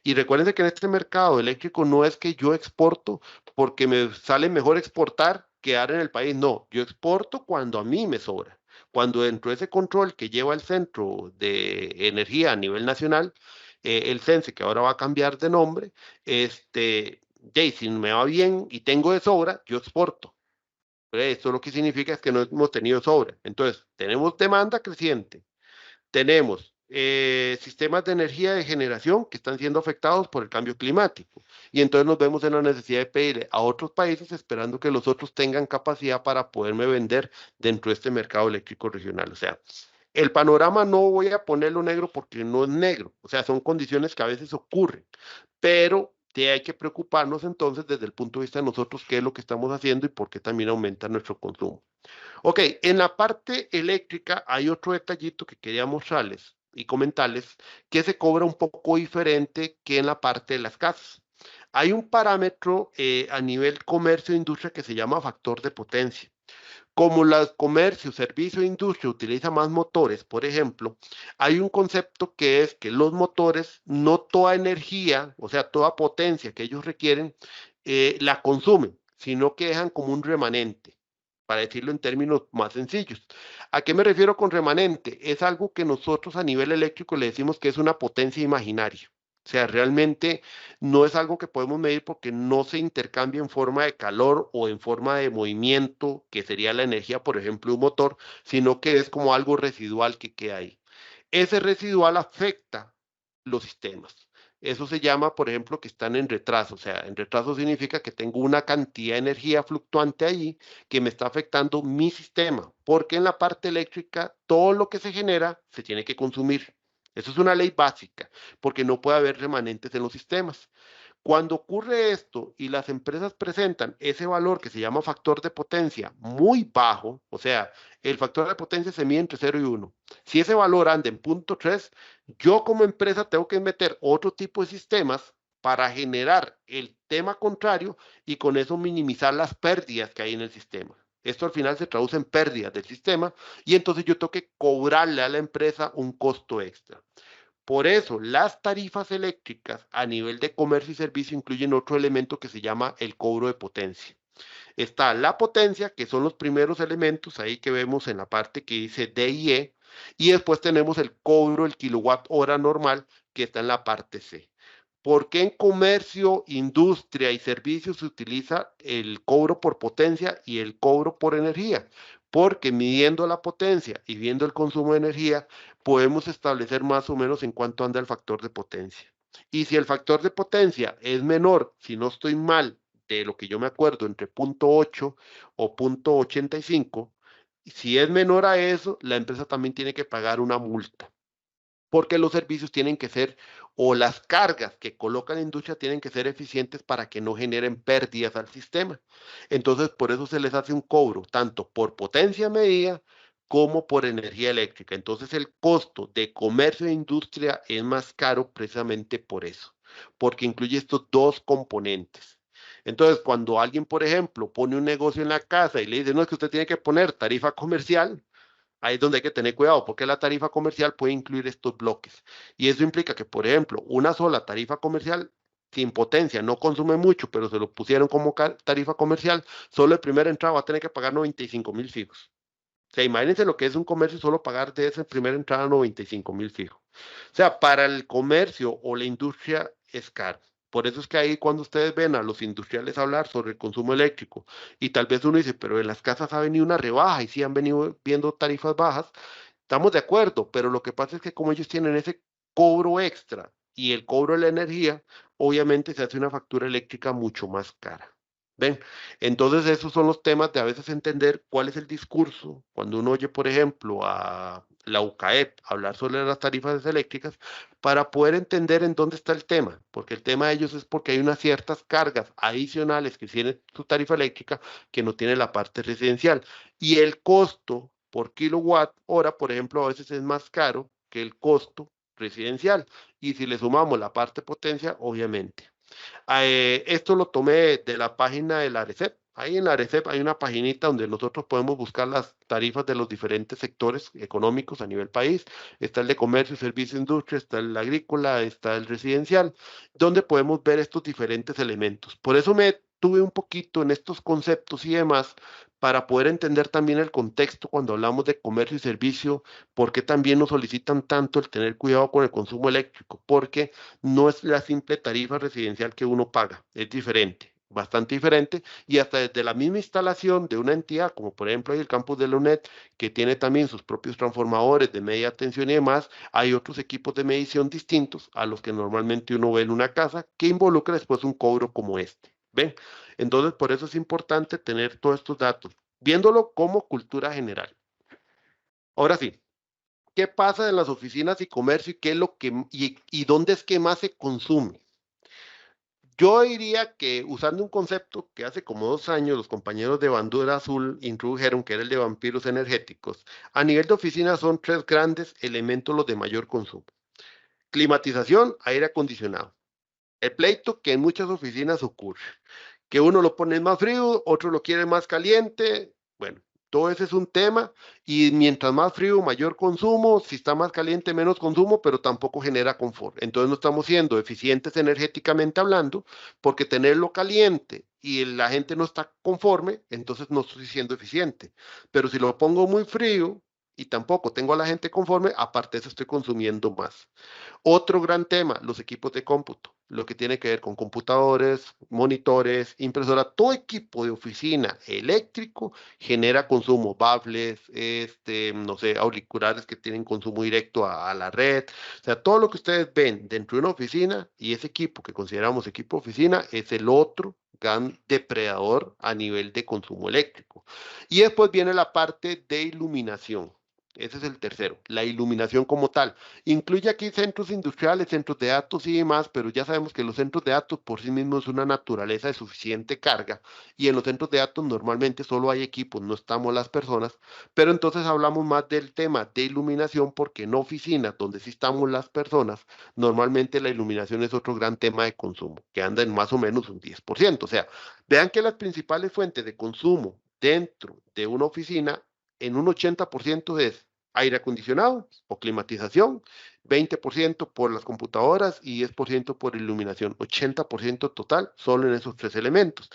Y recuérdense que en este mercado eléctrico no es que yo exporto porque me sale mejor exportar que dar en el país. No, yo exporto cuando a mí me sobra. Cuando dentro de ese control que lleva el Centro de Energía a nivel nacional, el CENSE, que ahora va a cambiar de nombre, si me va bien y tengo de sobra, yo exporto. Esto lo que significa es que no hemos tenido sobra. Entonces, tenemos demanda creciente, tenemos sistemas de energía de generación que están siendo afectados por el cambio climático. Y entonces nos vemos en la necesidad de pedirle a otros países esperando que los otros tengan capacidad para poderme vender dentro de este mercado eléctrico regional. O sea, el panorama no voy a ponerlo negro porque no es negro. O sea, son condiciones que a veces ocurren. Pero hay que preocuparnos entonces desde el punto de vista de nosotros qué es lo que estamos haciendo y por qué también aumenta nuestro consumo. Ok, en la parte eléctrica hay otro detallito que quería mostrarles y comentarles que se cobra un poco diferente que en la parte de las casas. Hay un parámetro a nivel comercio e industria que se llama factor de potencia. Como el comercio, servicio e industria utiliza más motores, por ejemplo, hay un concepto que es que los motores, no toda energía, o sea, toda potencia que ellos requieren, la consumen, sino que dejan como un remanente, para decirlo en términos más sencillos. ¿A qué me refiero con remanente? Es algo que nosotros a nivel eléctrico le decimos que es una potencia imaginaria. O sea, realmente no es algo que podemos medir porque no se intercambia en forma de calor o en forma de movimiento, que sería la energía, por ejemplo, de un motor, sino que es como algo residual que queda ahí. Ese residual afecta los sistemas. Eso se llama, por ejemplo, que están en retraso. O sea, en retraso significa que tengo una cantidad de energía fluctuante ahí que me está afectando mi sistema, porque en la parte eléctrica todo lo que se genera se tiene que consumir. Eso es una ley básica, porque no puede haber remanentes en los sistemas. Cuando ocurre esto y las empresas presentan ese valor que se llama factor de potencia muy bajo, o sea, el factor de potencia se mide entre 0 y 1. Si ese valor anda en 0.3, yo como empresa tengo que meter otro tipo de sistemas para generar el tema contrario y con eso minimizar las pérdidas que hay en el sistema. Esto al final se traduce en pérdidas del sistema y entonces yo tengo que cobrarle a la empresa un costo extra. Por eso, las tarifas eléctricas a nivel de comercio y servicio incluyen otro elemento que se llama el cobro de potencia. Está la potencia, que son los primeros elementos ahí que vemos en la parte que dice D y E, y después tenemos el cobro, el kilowatt hora normal, que está en la parte C. ¿Por qué en comercio, industria y servicios se utiliza el cobro por potencia y el cobro por energía? Porque midiendo la potencia y viendo el consumo de energía, podemos establecer más o menos en cuánto anda el factor de potencia. Y si el factor de potencia es menor, si no estoy mal, de lo que yo me acuerdo, entre 0.8 o 0.85, si es menor a eso, la empresa también tiene que pagar una multa porque los servicios tienen que ser, o las cargas que coloca la industria tienen que ser eficientes para que no generen pérdidas al sistema. Entonces, por eso se les hace un cobro, tanto por potencia medida como por energía eléctrica. Entonces, el costo de comercio e industria es más caro precisamente por eso, porque incluye estos dos componentes. Entonces, cuando alguien, por ejemplo, pone un negocio en la casa y le dice, no, es que usted tiene que poner tarifa comercial, ahí es donde hay que tener cuidado, porque la tarifa comercial puede incluir estos bloques. Y eso implica que, por ejemplo, una sola tarifa comercial sin potencia no consume mucho, pero se lo pusieron como tarifa comercial, solo el primer entrada va a tener que pagar 95,000 fijos. O sea, imagínense lo que es un comercio solo pagar de esa primera entrada 95,000 fijos. O sea, para el comercio o la industria es caro. Por eso es que ahí cuando ustedes ven a los industriales hablar sobre el consumo eléctrico y tal vez uno dice, pero en las casas ha venido una rebaja y sí han venido viendo tarifas bajas, estamos de acuerdo, pero lo que pasa es que como ellos tienen ese cobro extra y el cobro de la energía, obviamente se hace una factura eléctrica mucho más cara. ¿Ven? Entonces esos son los temas de a veces entender cuál es el discurso. Cuando uno oye, por ejemplo, a la UCAEP hablar sobre las tarifas eléctricas, para poder entender en dónde está el tema, porque el tema de ellos es porque hay unas ciertas cargas adicionales que tiene su tarifa eléctrica que no tiene la parte residencial. Y el costo por kilowatt hora, por ejemplo, a veces es más caro que el costo residencial. Y si le sumamos la parte potencia, obviamente. Esto lo tomé de la página de la ARECEP, Ahí en la ARECEP hay una paginita donde nosotros podemos buscar las tarifas de los diferentes sectores económicos a nivel país. Está el de comercio, servicio, industria, está el agrícola, está el residencial, donde podemos ver estos diferentes elementos. Por eso me tuve un poquito en estos conceptos y demás para poder entender también el contexto cuando hablamos de comercio y servicio, por qué también nos solicitan tanto el tener cuidado con el consumo eléctrico, porque no es la simple tarifa residencial que uno paga, es diferente, bastante diferente, y hasta desde la misma instalación de una entidad, como por ejemplo hay el campus de la UNED, que tiene también sus propios transformadores de media tensión y demás, hay otros equipos de medición distintos a los que normalmente uno ve en una casa, que involucra después un cobro como este. ¿Ven? Entonces, por eso es importante tener todos estos datos, viéndolo como cultura general. Ahora sí, ¿qué pasa en las oficinas y comercio y qué es lo que y dónde es que más se consume? Yo diría que usando un concepto que hace como 2 años los compañeros de Bandera Azul introdujeron, que era el de vampiros energéticos, a nivel de oficina son 3 grandes elementos los de mayor consumo. Climatización, aire acondicionado. El pleito que en muchas oficinas ocurre, que uno lo pone más frío, otro lo quiere más caliente, bueno, todo ese es un tema y mientras más frío, mayor consumo, si está más caliente, menos consumo, pero tampoco genera confort. Entonces no estamos siendo eficientes energéticamente hablando, porque tenerlo caliente y la gente no está conforme, entonces no estoy siendo eficiente. Pero si lo pongo muy frío y tampoco tengo a la gente conforme, aparte de eso estoy consumiendo más. Otro gran tema, los equipos de cómputo, lo que tiene que ver con computadores, monitores, impresora, todo equipo de oficina eléctrico genera consumo, baffles, no sé, auriculares que tienen consumo directo a la red, o sea, todo lo que ustedes ven dentro de una oficina y ese equipo que consideramos equipo de oficina es el otro gran depredador a nivel de consumo eléctrico. Y después viene la parte de iluminación. Ese es el tercero, la iluminación como tal. Incluye aquí centros industriales, centros de datos y demás, pero ya sabemos que los centros de datos por sí mismos es una naturaleza de suficiente carga y en los centros de datos normalmente solo hay equipos, no estamos las personas, pero entonces hablamos más del tema de iluminación porque en oficinas donde sí estamos las personas, normalmente la iluminación es otro gran tema de consumo, que anda en más o menos un 10%. O sea, vean que las principales fuentes de consumo dentro de una oficina en un 80% es aire acondicionado o climatización, 20% por las computadoras y 10% por iluminación, 80% total solo en esos 3 elementos.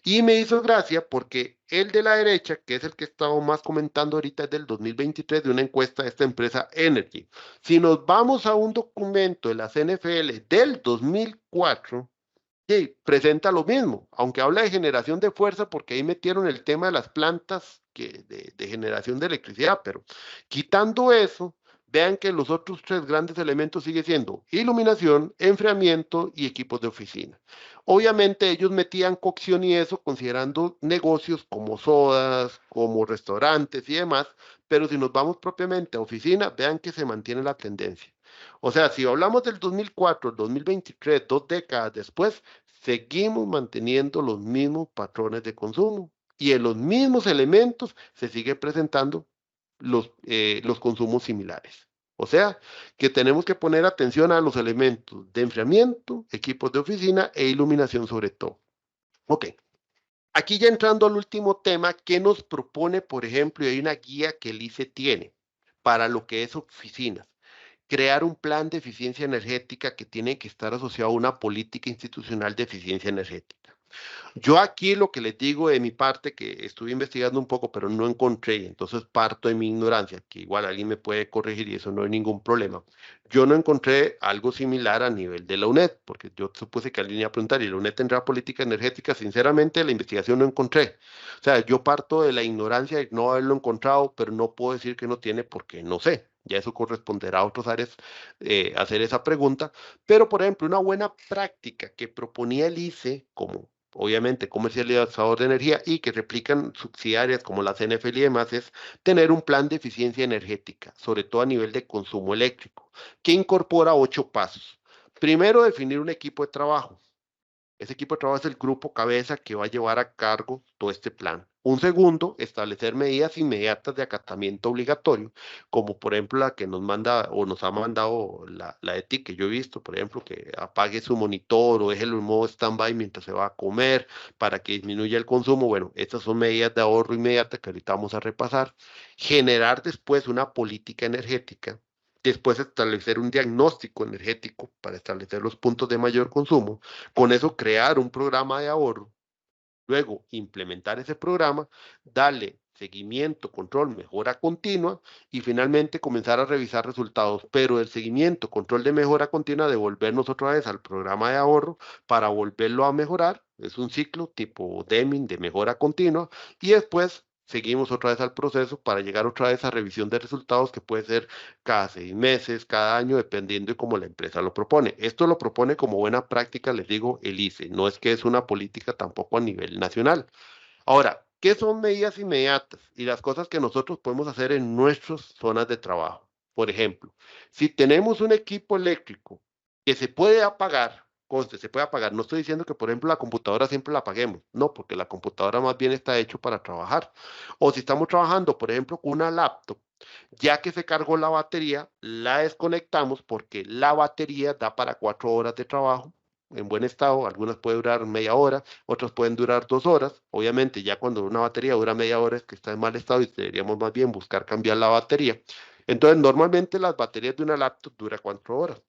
Y me hizo gracia porque el de la derecha, que es el que estamos más comentando ahorita, es del 2023 de una encuesta de esta empresa Energy. Si nos vamos a un documento de la CNFL del 2004, sí, presenta lo mismo, aunque habla de generación de fuerza porque ahí metieron el tema de las plantas de generación de electricidad, pero quitando eso, vean que los otros 3 grandes elementos siguen siendo iluminación, enfriamiento y equipos de oficina. Obviamente ellos metían cocción y eso considerando negocios como sodas, como restaurantes y demás, pero si nos vamos propiamente a oficina, vean que se mantiene la tendencia. O sea, si hablamos del 2004, el 2023, 2 décadas después, seguimos manteniendo los mismos patrones de consumo y en los mismos elementos se sigue presentando los consumos similares. O sea, que tenemos que poner atención a los elementos de enfriamiento, equipos de oficina e iluminación sobre todo. Ok, aquí ya entrando al último tema, ¿qué nos propone, por ejemplo, y hay una guía que el ICE tiene para lo que es oficinas? Crear un plan de eficiencia energética que tiene que estar asociado a una política institucional de eficiencia energética. Yo aquí lo que les digo de mi parte, que estuve investigando un poco, pero no encontré, entonces parto de mi ignorancia, que igual alguien me puede corregir y eso no hay ningún problema. Yo no encontré algo similar a nivel de la UNED, porque yo supuse que alguien iba a preguntar, ¿y la UNED tendrá política energética? Sinceramente, la investigación no encontré. O sea, yo parto de la ignorancia de no haberlo encontrado, pero no puedo decir que no tiene porque no sé. Ya eso corresponderá a otras áreas hacer esa pregunta. Pero, por ejemplo, una buena práctica que proponía el ICE como obviamente comercializador de energía y que replican subsidiarias como la CNFL y demás, es tener un plan de eficiencia energética, sobre todo a nivel de consumo eléctrico, que incorpora 8 pasos. Primero, definir un equipo de trabajo. Ese equipo de trabajo es el grupo cabeza que va a llevar a cargo todo este plan. Un segundo, establecer medidas inmediatas de acatamiento obligatorio, como por ejemplo la que nos manda o nos ha mandado la ETI que yo he visto, por ejemplo, que apague su monitor o déjelo en modo stand-by mientras se va a comer para que disminuya el consumo. Bueno, estas son medidas de ahorro inmediata que ahorita vamos a repasar. Generar después una política energética, después establecer un diagnóstico energético para establecer los puntos de mayor consumo, con eso crear un programa de ahorro, luego implementar ese programa, darle seguimiento, control, mejora continua y finalmente comenzar a revisar resultados, pero el seguimiento, control de mejora continua, devolvernos otra vez al programa de ahorro para volverlo a mejorar, es un ciclo tipo Deming de mejora continua y después seguimos otra vez al proceso para llegar otra vez a revisión de resultados que puede ser cada 6 meses, cada año, dependiendo de cómo la empresa lo propone. Esto lo propone como buena práctica, les digo, el ICE, no es que es una política tampoco a nivel nacional. Ahora, ¿qué son medidas inmediatas y las cosas que nosotros podemos hacer en nuestras zonas de trabajo? Por ejemplo, si tenemos un equipo eléctrico que se puede apagar, conste, se puede apagar. No estoy diciendo que, por ejemplo, la computadora siempre la apaguemos. No, porque la computadora más bien está hecho para trabajar. O si estamos trabajando, por ejemplo, con una laptop, ya que se cargó la batería, la desconectamos porque la batería da para 4 horas de trabajo en buen estado. Algunas pueden durar media hora, otras pueden durar 2 horas. Obviamente, ya cuando una batería dura media hora es que está en mal estado y deberíamos más bien buscar cambiar la batería. Entonces, normalmente las baterías de una laptop duran 4 horas.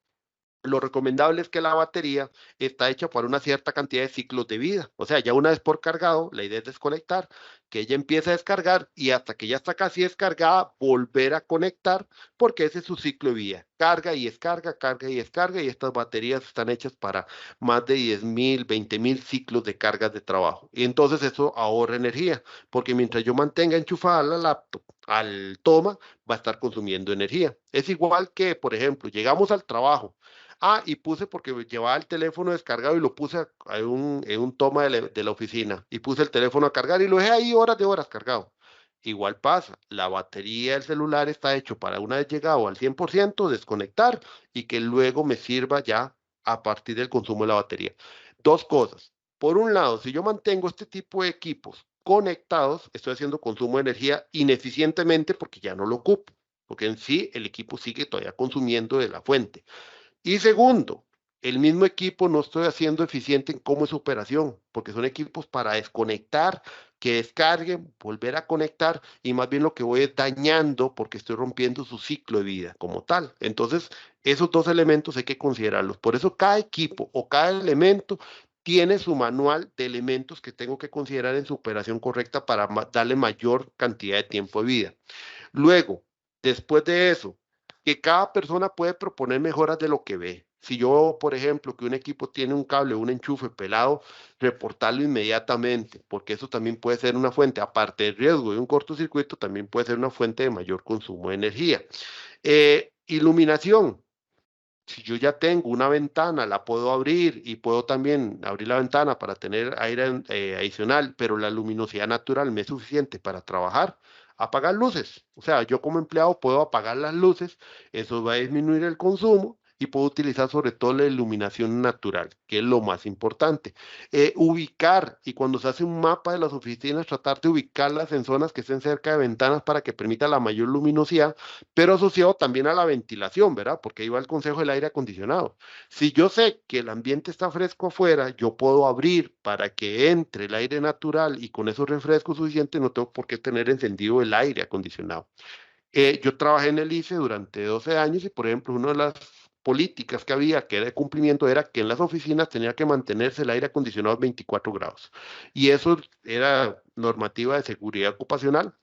Lo recomendable es que la batería está hecha para una cierta cantidad de ciclos de vida. O sea, ya una vez por cargado, la idea es desconectar, que ella empiece a descargar y hasta que ya está casi descargada, volver a conectar, porque ese es su ciclo de vida. Carga y descarga, y estas baterías están hechas para más de 10.000, 20.000 ciclos de cargas de trabajo. Y entonces eso ahorra energía, porque mientras yo mantenga enchufada la laptop al toma, va a estar consumiendo energía. Es igual que, por ejemplo, llegamos al trabajo. Y puse porque llevaba el teléfono descargado y lo puse en un toma de la oficina y puse el teléfono a cargar y lo dejé ahí horas de horas cargado. Igual pasa, la batería del celular está hecho para una vez llegado al 100% desconectar y que luego me sirva ya a partir del consumo de la batería. Dos cosas. Por un lado, si yo mantengo este tipo de equipos conectados, estoy haciendo consumo de energía ineficientemente porque ya no lo ocupo, porque en sí el equipo sigue todavía consumiendo de la fuente. Y segundo, el mismo equipo no estoy haciendo eficiente en cómo es su operación, porque son equipos para desconectar, que descarguen, volver a conectar, y más bien lo que voy es dañando porque estoy rompiendo su ciclo de vida como tal. Entonces, esos dos elementos hay que considerarlos. Por eso cada equipo o cada elemento tiene su manual de elementos que tengo que considerar en su operación correcta para darle mayor cantidad de tiempo de vida. Luego, después de eso, que cada persona puede proponer mejoras de lo que ve. Si yo, por ejemplo, que un equipo tiene un cable, un enchufe pelado, reportarlo inmediatamente, porque eso también puede ser una fuente, aparte del riesgo de un cortocircuito, también puede ser una fuente de mayor consumo de energía. Iluminación. Si yo ya tengo una ventana, la puedo abrir y puedo también abrir la ventana para tener aire adicional, pero la luminosidad natural me es suficiente para trabajar. Apagar luces. O sea, yo como empleado puedo apagar las luces, eso va a disminuir el consumo y puedo utilizar sobre todo la iluminación natural, que es lo más importante. Ubicar, y cuando se hace un mapa de las oficinas, tratar de ubicarlas en zonas que estén cerca de ventanas para que permita la mayor luminosidad, pero asociado también a la ventilación, ¿verdad? Porque ahí va el consejo del aire acondicionado. Si yo sé que el ambiente está fresco afuera, yo puedo abrir para que entre el aire natural y con esos refrescos suficientes no tengo por qué tener encendido el aire acondicionado. Yo trabajé en el ICE durante 12 años y, por ejemplo, una de las políticas que había, que era de cumplimiento, era que en las oficinas tenía que mantenerse el aire acondicionado a 24 grados. Y eso era normativa de seguridad ocupacional.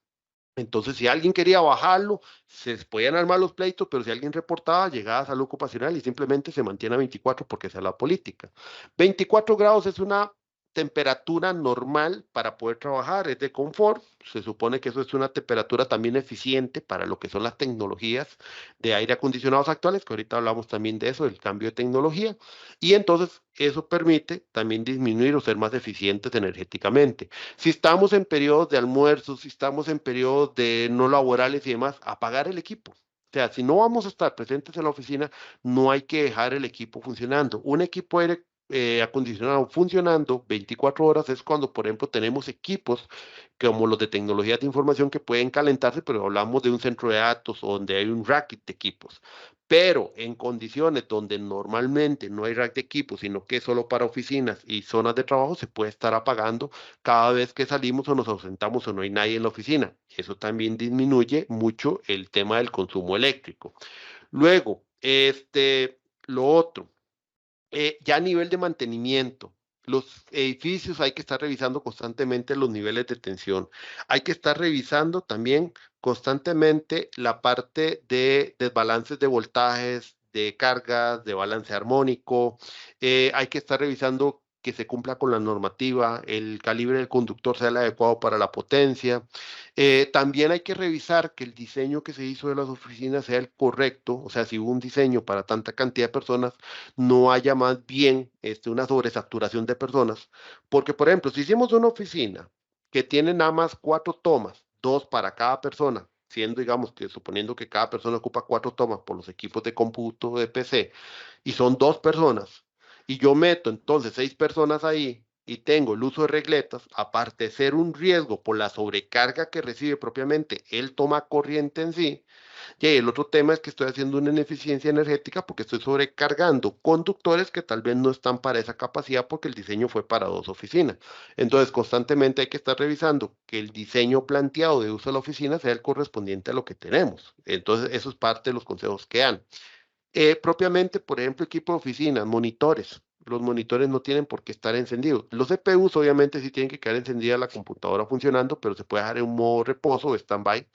Entonces, si alguien quería bajarlo, se podían armar los pleitos, pero si alguien reportaba, llegaba a salud ocupacional y simplemente se mantiene a 24 porque esa es la política. 24 grados es una temperatura normal para poder trabajar, es de confort. Se supone que eso es una temperatura también eficiente para lo que son las tecnologías de aire acondicionados actuales, que ahorita hablamos también de eso, del cambio de tecnología. Y entonces eso permite también disminuir o ser más eficientes energéticamente. Si estamos en periodos de almuerzo, si estamos en periodos de no laborales y demás, apagar el equipo. O sea, si no vamos a estar presentes en la oficina, no hay que dejar el equipo funcionando. Un equipo acondicionado funcionando 24 horas es cuando, por ejemplo, tenemos equipos como los de tecnologías de información que pueden calentarse, pero hablamos de un centro de datos o donde hay un rack de equipos. Pero en condiciones donde normalmente no hay rack de equipos, sino que es solo para oficinas y zonas de trabajo, se puede estar apagando cada vez que salimos o nos ausentamos o no hay nadie en la oficina. Eso también disminuye mucho el tema del consumo eléctrico. Luego, lo otro. Ya a nivel de mantenimiento, los edificios hay que estar revisando constantemente los niveles de tensión. Hay que estar revisando también constantemente la parte de desbalances de voltajes, de cargas, de balance armónico. Hay que estar revisando que se cumpla con la normativa, el calibre del conductor sea el adecuado para la potencia. También hay que revisar que el diseño que se hizo de las oficinas sea el correcto, o sea, si hubo un diseño para tanta cantidad de personas, no haya más bien una sobresaturación de personas. Porque, por ejemplo, si hicimos una oficina que tiene nada más 4 tomas, 2 para cada persona, siendo, digamos, que suponiendo que cada persona ocupa 4 tomas por los equipos de cómputo de PC, y son 2 personas, y yo meto entonces 6 personas ahí, y tengo el uso de regletas, aparte de ser un riesgo por la sobrecarga que recibe propiamente el toma corriente en sí, y el otro tema es que estoy haciendo una ineficiencia energética porque estoy sobrecargando conductores que tal vez no están para esa capacidad porque el diseño fue para 2 oficinas. Entonces, constantemente hay que estar revisando que el diseño planteado de uso de la oficina sea el correspondiente a lo que tenemos. Entonces, eso es parte de los consejos que dan. Propiamente, por ejemplo, equipo de oficinas, monitores. Los monitores no tienen por qué estar encendidos. Los CPUs obviamente sí tienen que quedar encendida la computadora funcionando, pero se puede dejar en un modo reposo o stand-by,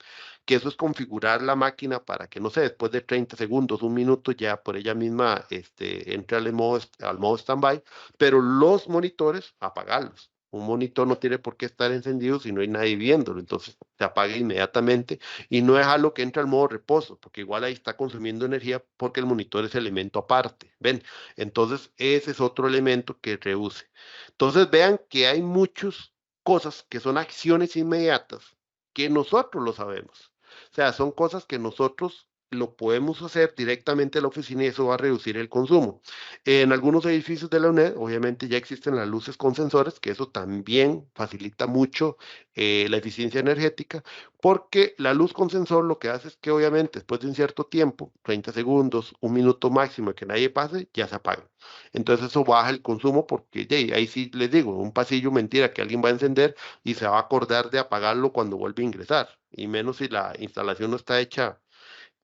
que eso es configurar la máquina para que, no sé, después de 30 segundos, un minuto, ya por ella misma entre al modo stand-by, pero los monitores, apagarlos. Un monitor no tiene por qué estar encendido si no hay nadie viéndolo, entonces se apaga inmediatamente y no dejarlo que entre al modo reposo, porque igual ahí está consumiendo energía porque el monitor es elemento aparte, ¿ven? Entonces, ese es otro elemento que reduce. Entonces, vean que hay muchas cosas que son acciones inmediatas que nosotros lo sabemos. O sea, son cosas que nosotros lo podemos hacer directamente en la oficina y eso va a reducir el consumo. En algunos edificios de la UNED, obviamente ya existen las luces con sensores, que eso también facilita mucho la eficiencia energética, porque la luz con sensor lo que hace es que obviamente después de un cierto tiempo, 30 segundos, un minuto máximo que nadie pase, ya se apaga. Entonces eso baja el consumo porque ahí sí les digo, un pasillo mentira que alguien va a encender y se va a acordar de apagarlo cuando vuelve a ingresar. Y menos si la instalación no está hecha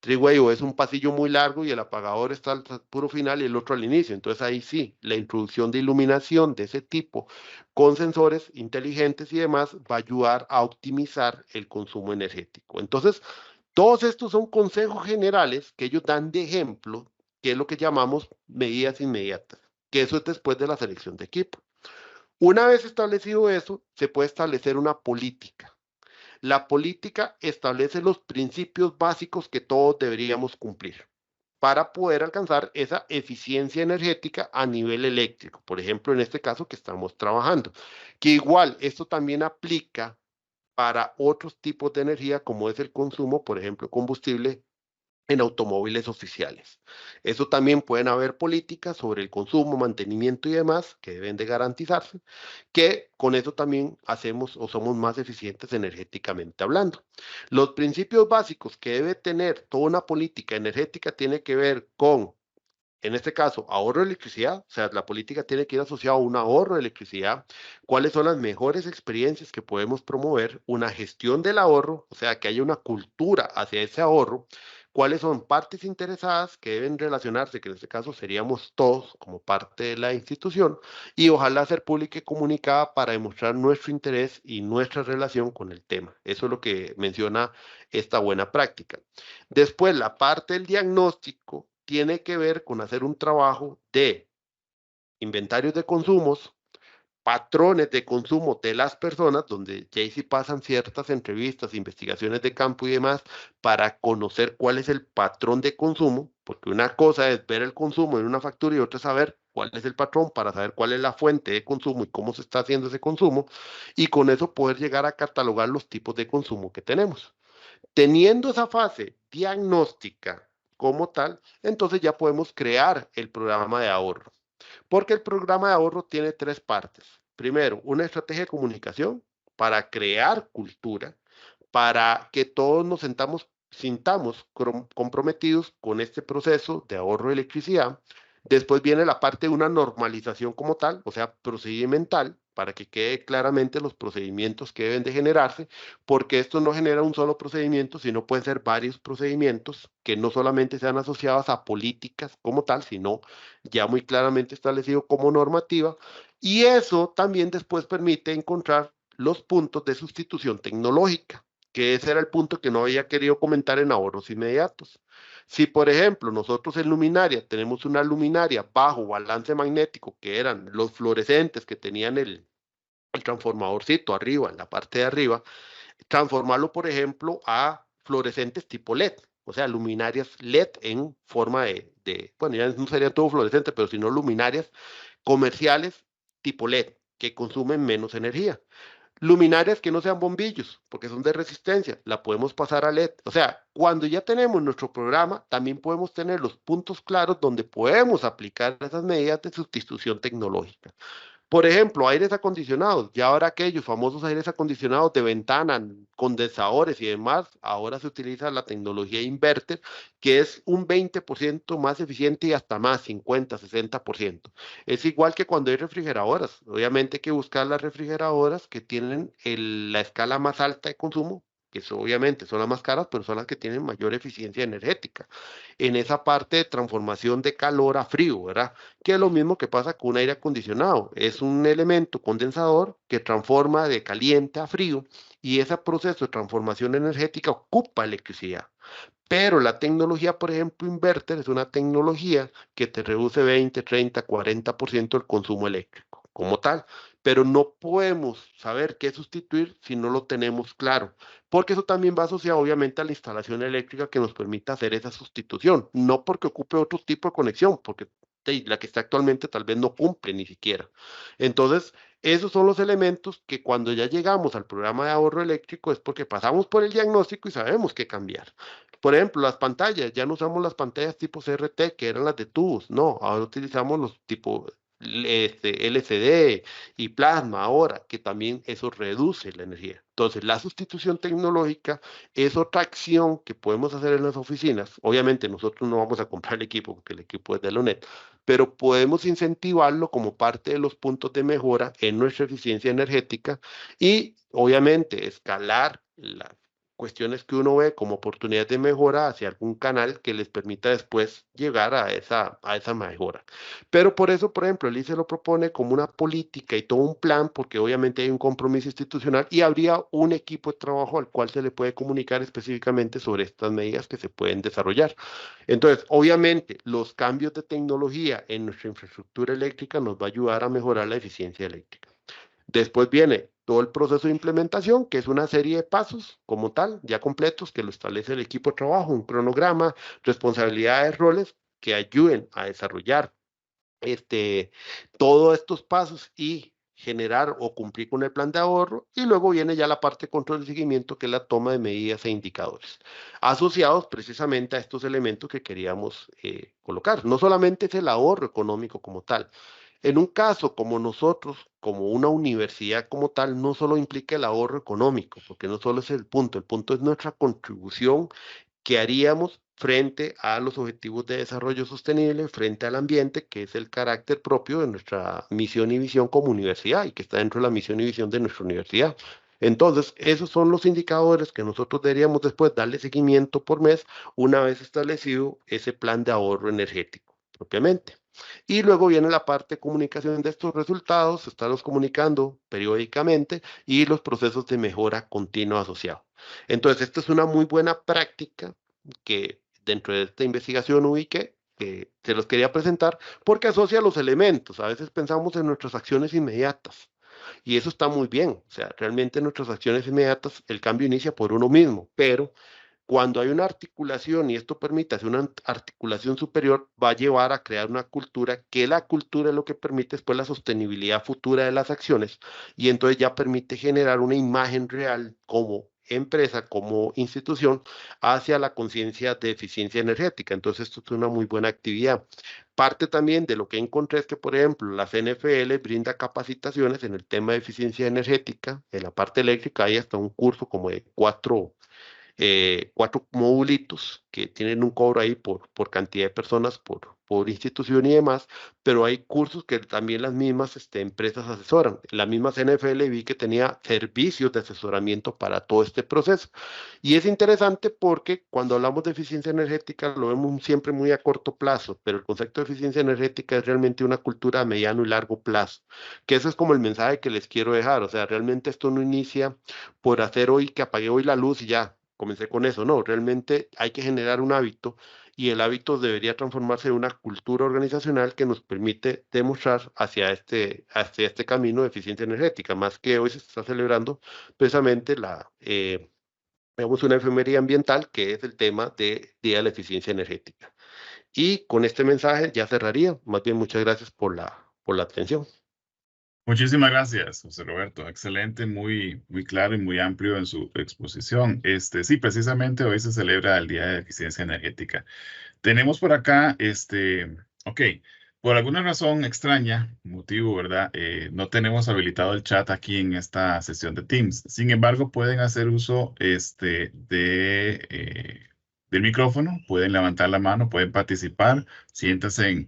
Triway o es un pasillo muy largo y el apagador está al puro final y el otro al inicio. Entonces ahí sí, la introducción de iluminación de ese tipo con sensores inteligentes y demás va a ayudar a optimizar el consumo energético. Entonces, todos estos son consejos generales que ellos dan de ejemplo, que es lo que llamamos medidas inmediatas, que eso es después de la selección de equipo. Una vez establecido eso, se puede establecer una política. La política establece los principios básicos que todos deberíamos cumplir para poder alcanzar esa eficiencia energética a nivel eléctrico. Por ejemplo, en este caso que estamos trabajando, que igual esto también aplica para otros tipos de energía como es el consumo, por ejemplo, combustible en automóviles oficiales. Eso también pueden haber políticas sobre el consumo, mantenimiento y demás que deben de garantizarse, que con eso también hacemos o somos más eficientes energéticamente hablando. Los principios básicos que debe tener toda una política energética tiene que ver con, en este caso, ahorro de electricidad, o sea, la política tiene que ir asociada a un ahorro de electricidad, cuáles son las mejores experiencias que podemos promover, una gestión del ahorro, o sea, que haya una cultura hacia ese ahorro, cuáles son partes interesadas que deben relacionarse, que en este caso seríamos todos como parte de la institución, y ojalá ser pública y comunicada para demostrar nuestro interés y nuestra relación con el tema. Eso es lo que menciona esta buena práctica. Después, la parte del diagnóstico tiene que ver con hacer un trabajo de inventarios de consumos, patrones de consumo de las personas, donde ya sí pasan ciertas entrevistas, investigaciones de campo y demás, para conocer cuál es el patrón de consumo, porque una cosa es ver el consumo en una factura y otra es saber cuál es el patrón para saber cuál es la fuente de consumo y cómo se está haciendo ese consumo, y con eso poder llegar a catalogar los tipos de consumo que tenemos. Teniendo esa fase diagnóstica como tal, entonces ya podemos crear el programa de ahorro. Porque el programa de ahorro tiene tres partes. Primero, una estrategia de comunicación para crear cultura, para que todos nos sintamos comprometidos con este proceso de ahorro de electricidad. Después viene la parte de una normalización como tal, o sea, procedimental, para que quede claramente los procedimientos que deben de generarse, porque esto no genera un solo procedimiento, sino pueden ser varios procedimientos que no solamente sean asociados a políticas como tal, sino ya muy claramente establecido como normativa. Y eso también después permite encontrar los puntos de sustitución tecnológica, que ese era el punto que no había querido comentar en ahorros inmediatos. Si, por ejemplo, nosotros en luminaria tenemos una luminaria bajo balance magnético, que eran los fluorescentes que tenían el transformadorcito arriba, en la parte de arriba, transformarlo, por ejemplo, a fluorescentes tipo LED, o sea, luminarias LED en forma bueno, ya no sería todo fluorescente, pero sino luminarias comerciales tipo LED, que consumen menos energía. Luminarias que no sean bombillos, porque son de resistencia, la podemos pasar a LED. O sea, cuando ya tenemos nuestro programa, también podemos tener los puntos claros donde podemos aplicar esas medidas de sustitución tecnológica. Por ejemplo, aires acondicionados. Ya ahora aquellos famosos aires acondicionados de ventana, condensadores y demás, ahora se utiliza la tecnología inverter, que es un 20% más eficiente y hasta más, 50, 60%. Es igual que cuando hay refrigeradoras. Obviamente hay que buscar las refrigeradoras que tienen la escala más alta de consumo, que obviamente son las más caras, pero son las que tienen mayor eficiencia energética. En esa parte de transformación de calor a frío, ¿verdad? Que es lo mismo que pasa con un aire acondicionado. Es un elemento condensador que transforma de caliente a frío y ese proceso de transformación energética ocupa electricidad. Pero la tecnología, por ejemplo, inverter es una tecnología que te reduce 20, 30, 40% el consumo eléctrico como tal. Pero no podemos saber qué sustituir si no lo tenemos claro, porque eso también va asociado obviamente a la instalación eléctrica que nos permita hacer esa sustitución, no porque ocupe otro tipo de conexión, porque la que está actualmente tal vez no cumple ni siquiera. Entonces, esos son los elementos que cuando ya llegamos al programa de ahorro eléctrico es porque pasamos por el diagnóstico y sabemos qué cambiar. Por ejemplo, las pantallas, ya no usamos las pantallas tipo CRT, que eran las de tubos, no, ahora utilizamos los tipo LCD y plasma ahora, que también eso reduce la energía. Entonces, la sustitución tecnológica es otra acción que podemos hacer en las oficinas. Obviamente, nosotros no vamos a comprar el equipo, porque el equipo es de la UNED, pero podemos incentivarlo como parte de los puntos de mejora en nuestra eficiencia energética y, obviamente, escalar las cuestiones que uno ve como oportunidades de mejora hacia algún canal que les permita después llegar a esa mejora. Pero por eso, por ejemplo, el ICE lo propone como una política y todo un plan, porque obviamente hay un compromiso institucional y habría un equipo de trabajo al cual se le puede comunicar específicamente sobre estas medidas que se pueden desarrollar. Entonces, obviamente, los cambios de tecnología en nuestra infraestructura eléctrica nos va a ayudar a mejorar la eficiencia eléctrica. Después viene todo el proceso de implementación, que es una serie de pasos como tal, ya completos, que lo establece el equipo de trabajo, un cronograma, responsabilidades, roles que ayuden a desarrollar todos estos pasos y generar o cumplir con el plan de ahorro. Y luego viene ya la parte de control y seguimiento, que es la toma de medidas e indicadores, asociados precisamente a estos elementos que queríamos colocar. No solamente es el ahorro económico como tal. En un caso como nosotros, como una universidad como tal, no solo implica el ahorro económico, porque no solo es el punto es nuestra contribución que haríamos frente a los objetivos de desarrollo sostenible, frente al ambiente, que es el carácter propio de nuestra misión y visión como universidad y que está dentro de la misión y visión de nuestra universidad. Entonces, esos son los indicadores que nosotros deberíamos después darle seguimiento por mes una vez establecido ese plan de ahorro energético propiamente. Y luego viene la parte de comunicación de estos resultados, estarlos comunicando periódicamente y los procesos de mejora continua asociados. Entonces, esta es una muy buena práctica que dentro de esta investigación ubiqué, que se los quería presentar, porque asocia los elementos. A veces pensamos en nuestras acciones inmediatas, y eso está muy bien. O sea, realmente en nuestras acciones inmediatas el cambio inicia por uno mismo, pero cuando hay una articulación y esto permite hacer una articulación superior, va a llevar a crear una cultura, que la cultura es lo que permite después la sostenibilidad futura de las acciones y entonces ya permite generar una imagen real como empresa, como institución, hacia la conciencia de eficiencia energética. Entonces, esto es una muy buena actividad. Parte también de lo que encontré es que, por ejemplo, la CNFL brinda capacitaciones en el tema de eficiencia energética. En la parte eléctrica hay hasta un curso como de cuatro modulitos que tienen un cobro ahí por cantidad de personas, por institución y demás, pero hay cursos que también las mismas empresas asesoran. La misma CNFL vi que tenía servicios de asesoramiento para todo este proceso. Y es interesante porque cuando hablamos de eficiencia energética lo vemos siempre muy a corto plazo, pero el concepto de eficiencia energética es realmente una cultura a mediano y largo plazo, que eso es como el mensaje que les quiero dejar. O sea, realmente esto no inicia por hacer hoy que apagué hoy la luz y ya comencé con eso. No, realmente hay que generar un hábito y el hábito debería transformarse en una cultura organizacional que nos permite demostrar hacia este camino de eficiencia energética, más que hoy se está celebrando precisamente digamos, una efemería ambiental que es el tema de Día de la Eficiencia Energética. Y con este mensaje ya cerraría. Más bien, muchas gracias por la atención. Muchísimas gracias, José Roberto. Excelente, muy claro y muy amplio en su exposición. Sí, precisamente hoy se celebra el Día de Eficiencia Energética. Tenemos por acá, ok, por alguna razón extraña, motivo, ¿verdad? No tenemos habilitado el chat aquí en esta sesión de Teams. Sin embargo, pueden hacer uso, del micrófono, pueden levantar la mano, pueden participar, siéntanse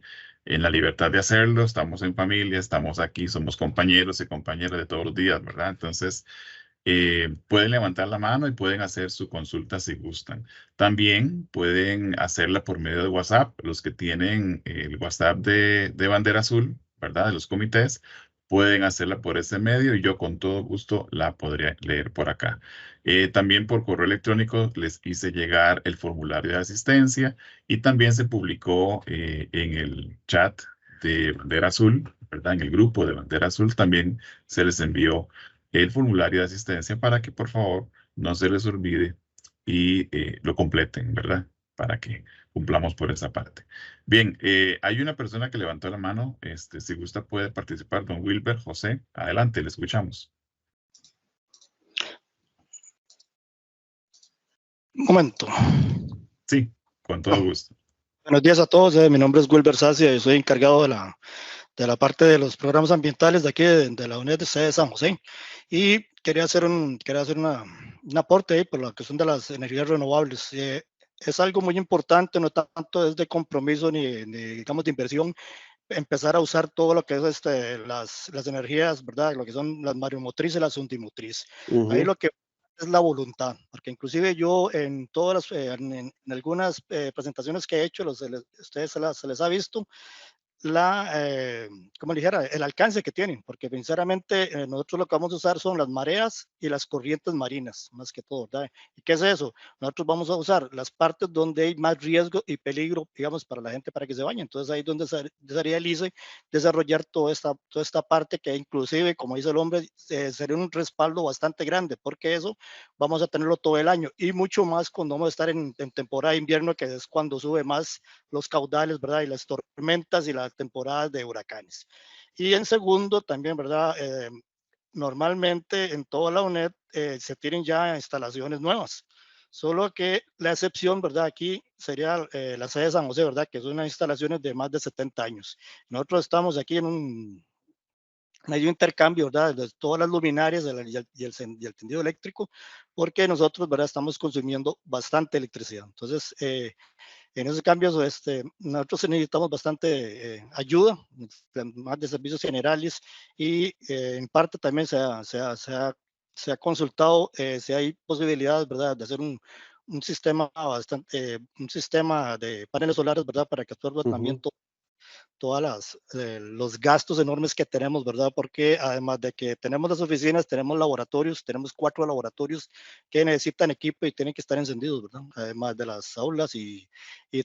en la libertad de hacerlo. Estamos en familia, estamos aquí, somos compañeros y compañeras de todos los días, ¿verdad? Entonces, pueden levantar la mano y pueden hacer su consulta si gustan. También pueden hacerla por medio de WhatsApp. Los que tienen el WhatsApp de Bandera Azul, ¿verdad? De los comités, pueden hacerla por ese medio y yo con todo gusto la podría leer por acá. También por correo electrónico les hice llegar el formulario de asistencia y también se publicó en el chat de Bandera Azul, ¿verdad? En el grupo de Bandera Azul también se les envió el formulario de asistencia para que por favor no se les olvide y lo completen, ¿verdad? Para que cumplamos por esa parte. Bien, hay una persona que levantó la mano. Si gusta puede participar, don Wilber José. Adelante, le escuchamos. Un momento. Sí, con todo gusto. Buenos días a todos. Mi nombre es Wilber Sacia y soy encargado de la parte de los programas ambientales de aquí de la UNED de sede de San José. Y quería hacer un aporte ahí por la cuestión de las energías renovables. Es algo muy importante, no tanto es de compromiso ni digamos de inversión, empezar a usar todo lo que es las energías, ¿verdad? Lo que son las mareomotrices y las undimotrices. Ahí lo que es la voluntad, porque inclusive yo en todas en algunas presentaciones que he hecho, ustedes se les ha visto, como dijera, el alcance que tienen, porque sinceramente nosotros lo que vamos a usar son las mareas y las corrientes marinas, más que todo, ¿verdad? ¿Y qué es eso? Nosotros vamos a usar las partes donde hay más riesgo y peligro, digamos, para la gente para que se bañe. Entonces ahí es donde sería el ICE desarrollar toda esta parte que inclusive, como dice el hombre, sería un respaldo bastante grande, porque eso vamos a tenerlo todo el año y mucho más cuando vamos a estar en temporada de invierno, que es cuando sube más los caudales, ¿verdad? Y las tormentas y las temporadas de huracanes. Y en segundo, también, ¿verdad? Normalmente en toda la UNED se tienen ya instalaciones nuevas, solo que la excepción, ¿verdad? Aquí sería la sede de San José, ¿verdad? Que son unas instalaciones de más de 70 años. Nosotros estamos aquí hay un intercambio, ¿verdad? De todas las luminarias y el tendido eléctrico, porque nosotros, ¿verdad? Estamos consumiendo bastante electricidad. Entonces, en esos cambios, nosotros necesitamos bastante ayuda, más de servicios generales y en parte también se ha consultado si hay posibilidades, ¿verdad?, de hacer un sistema un sistema de paneles solares, ¿verdad?, para que absorba también todas los gastos enormes que tenemos, ¿verdad? Porque además de que tenemos las oficinas, tenemos laboratorios, tenemos 4 laboratorios que necesitan equipo y tienen que estar encendidos, ¿verdad? Además de las aulas y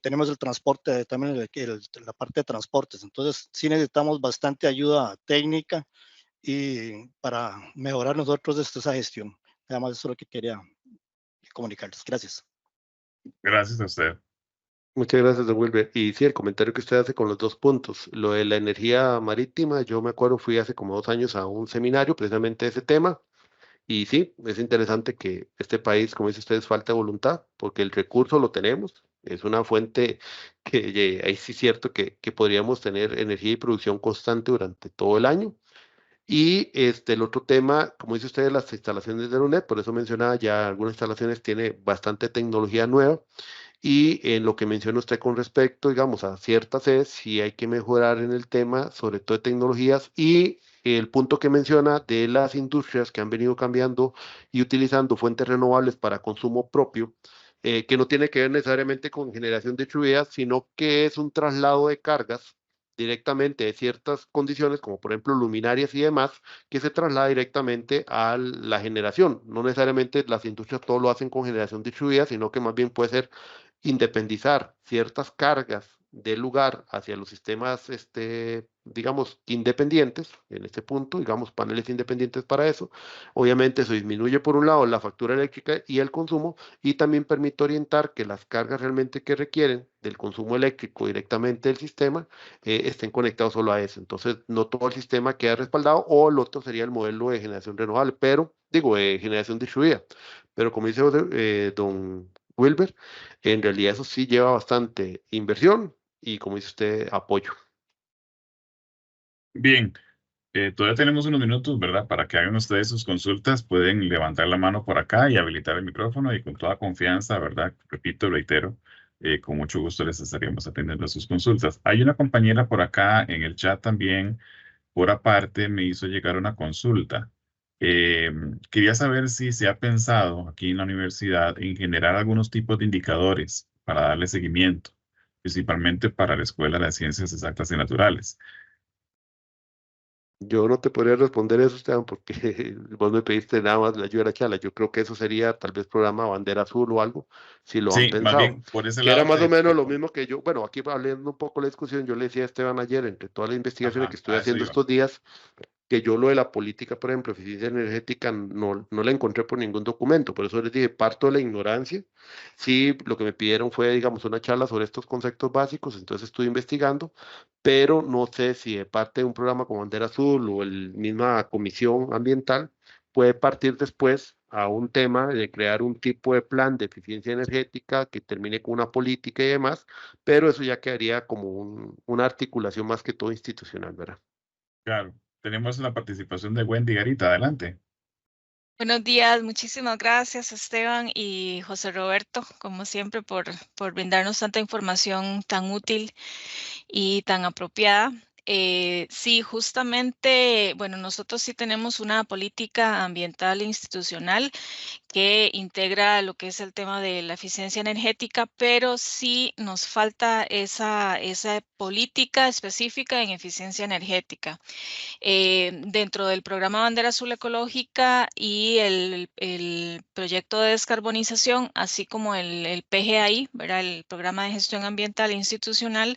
tenemos el transporte, también la parte de transportes. Entonces, sí necesitamos bastante ayuda técnica y para mejorar nosotros esa gestión. Además, eso es lo que quería comunicarles. Gracias. Gracias a usted. Muchas gracias, don Wilber. Y sí, el comentario que usted hace con los 2 puntos, lo de la energía marítima, yo me acuerdo, fui hace como 2 años a un seminario precisamente de ese tema, Y sí, es interesante que este país, como dice ustedes, falta voluntad, porque el recurso lo tenemos. Es una fuente que ahí sí es cierto que podríamos tener energía y producción constante durante todo el año. Y el otro tema, como dice usted, las instalaciones de Neonet, por eso mencionaba ya algunas instalaciones tiene bastante tecnología nueva. Y en lo que menciona usted con respecto, digamos, a ciertas sedes, sí hay que mejorar en el tema, sobre todo de tecnologías, y el punto que menciona de las industrias que han venido cambiando y utilizando fuentes renovables para consumo propio, que no tiene que ver necesariamente con generación distribuida, sino que es un traslado de cargas directamente de ciertas condiciones, como por ejemplo luminarias y demás, que se traslada directamente a la generación. No necesariamente las industrias todo lo hacen con generación distribuida, sino que más bien puede ser independizar ciertas cargas del lugar hacia los sistemas, digamos, independientes, en este punto, digamos, paneles independientes para eso. Obviamente eso disminuye por un lado la factura eléctrica y el consumo y también permite orientar que las cargas realmente que requieren del consumo eléctrico directamente del sistema estén conectados solo a eso. Entonces, no todo el sistema queda respaldado o el otro sería el modelo de generación renovable, pero, digo, de generación distribuida. Pero como dice don Wilber, en realidad eso sí lleva bastante inversión y, como dice usted, apoyo. Bien, todavía tenemos unos minutos, ¿verdad? Para que hagan ustedes sus consultas, pueden levantar la mano por acá y habilitar el micrófono y con toda confianza, ¿verdad? Repito, reitero, con mucho gusto les estaríamos atendiendo a sus consultas. Hay una compañera por acá en el chat también, por aparte, me hizo llegar una consulta. Quería saber si se ha pensado aquí en la universidad en generar algunos tipos de indicadores para darle seguimiento, principalmente para la Escuela de Ciencias Exactas y Naturales. Yo no te podría responder eso, Esteban, porque vos me pediste nada más la ayuda de la charla. Yo creo que eso sería tal vez programa Bandera Azul o algo, si lo han Sí, más pensado. bien por ese Que era lado más o menos te lo mismo que yo, bueno, aquí hablando un poco de la discusión, yo le decía a Esteban ayer, entre todas las investigaciones que ajá, estoy a eso haciendo iba. estos días, que yo lo de la política, por ejemplo, eficiencia energética, no la encontré por ningún documento, por eso les dije, parto de la ignorancia. Sí, lo que me pidieron fue, digamos, una charla sobre estos conceptos básicos, entonces estoy investigando, pero no sé si de parte de un programa como Bandera Azul o el misma comisión ambiental puede partir después a un tema de crear un tipo de plan de eficiencia energética que termine con una política y demás, pero eso ya quedaría como una articulación más que todo institucional, ¿verdad? Claro, tenemos la participación de Wendy Garita. Adelante. Buenos días, muchísimas gracias Esteban y José Roberto, como siempre, por brindarnos tanta información tan útil y tan apropiada. Sí, justamente, bueno, nosotros sí tenemos una política ambiental e institucional que integra lo que es el tema de la eficiencia energética, pero sí nos falta esa política específica en eficiencia energética. Dentro del programa Bandera Azul Ecológica y el proyecto de descarbonización, así como el PGI, ¿verdad? El Programa de Gestión Ambiental Institucional,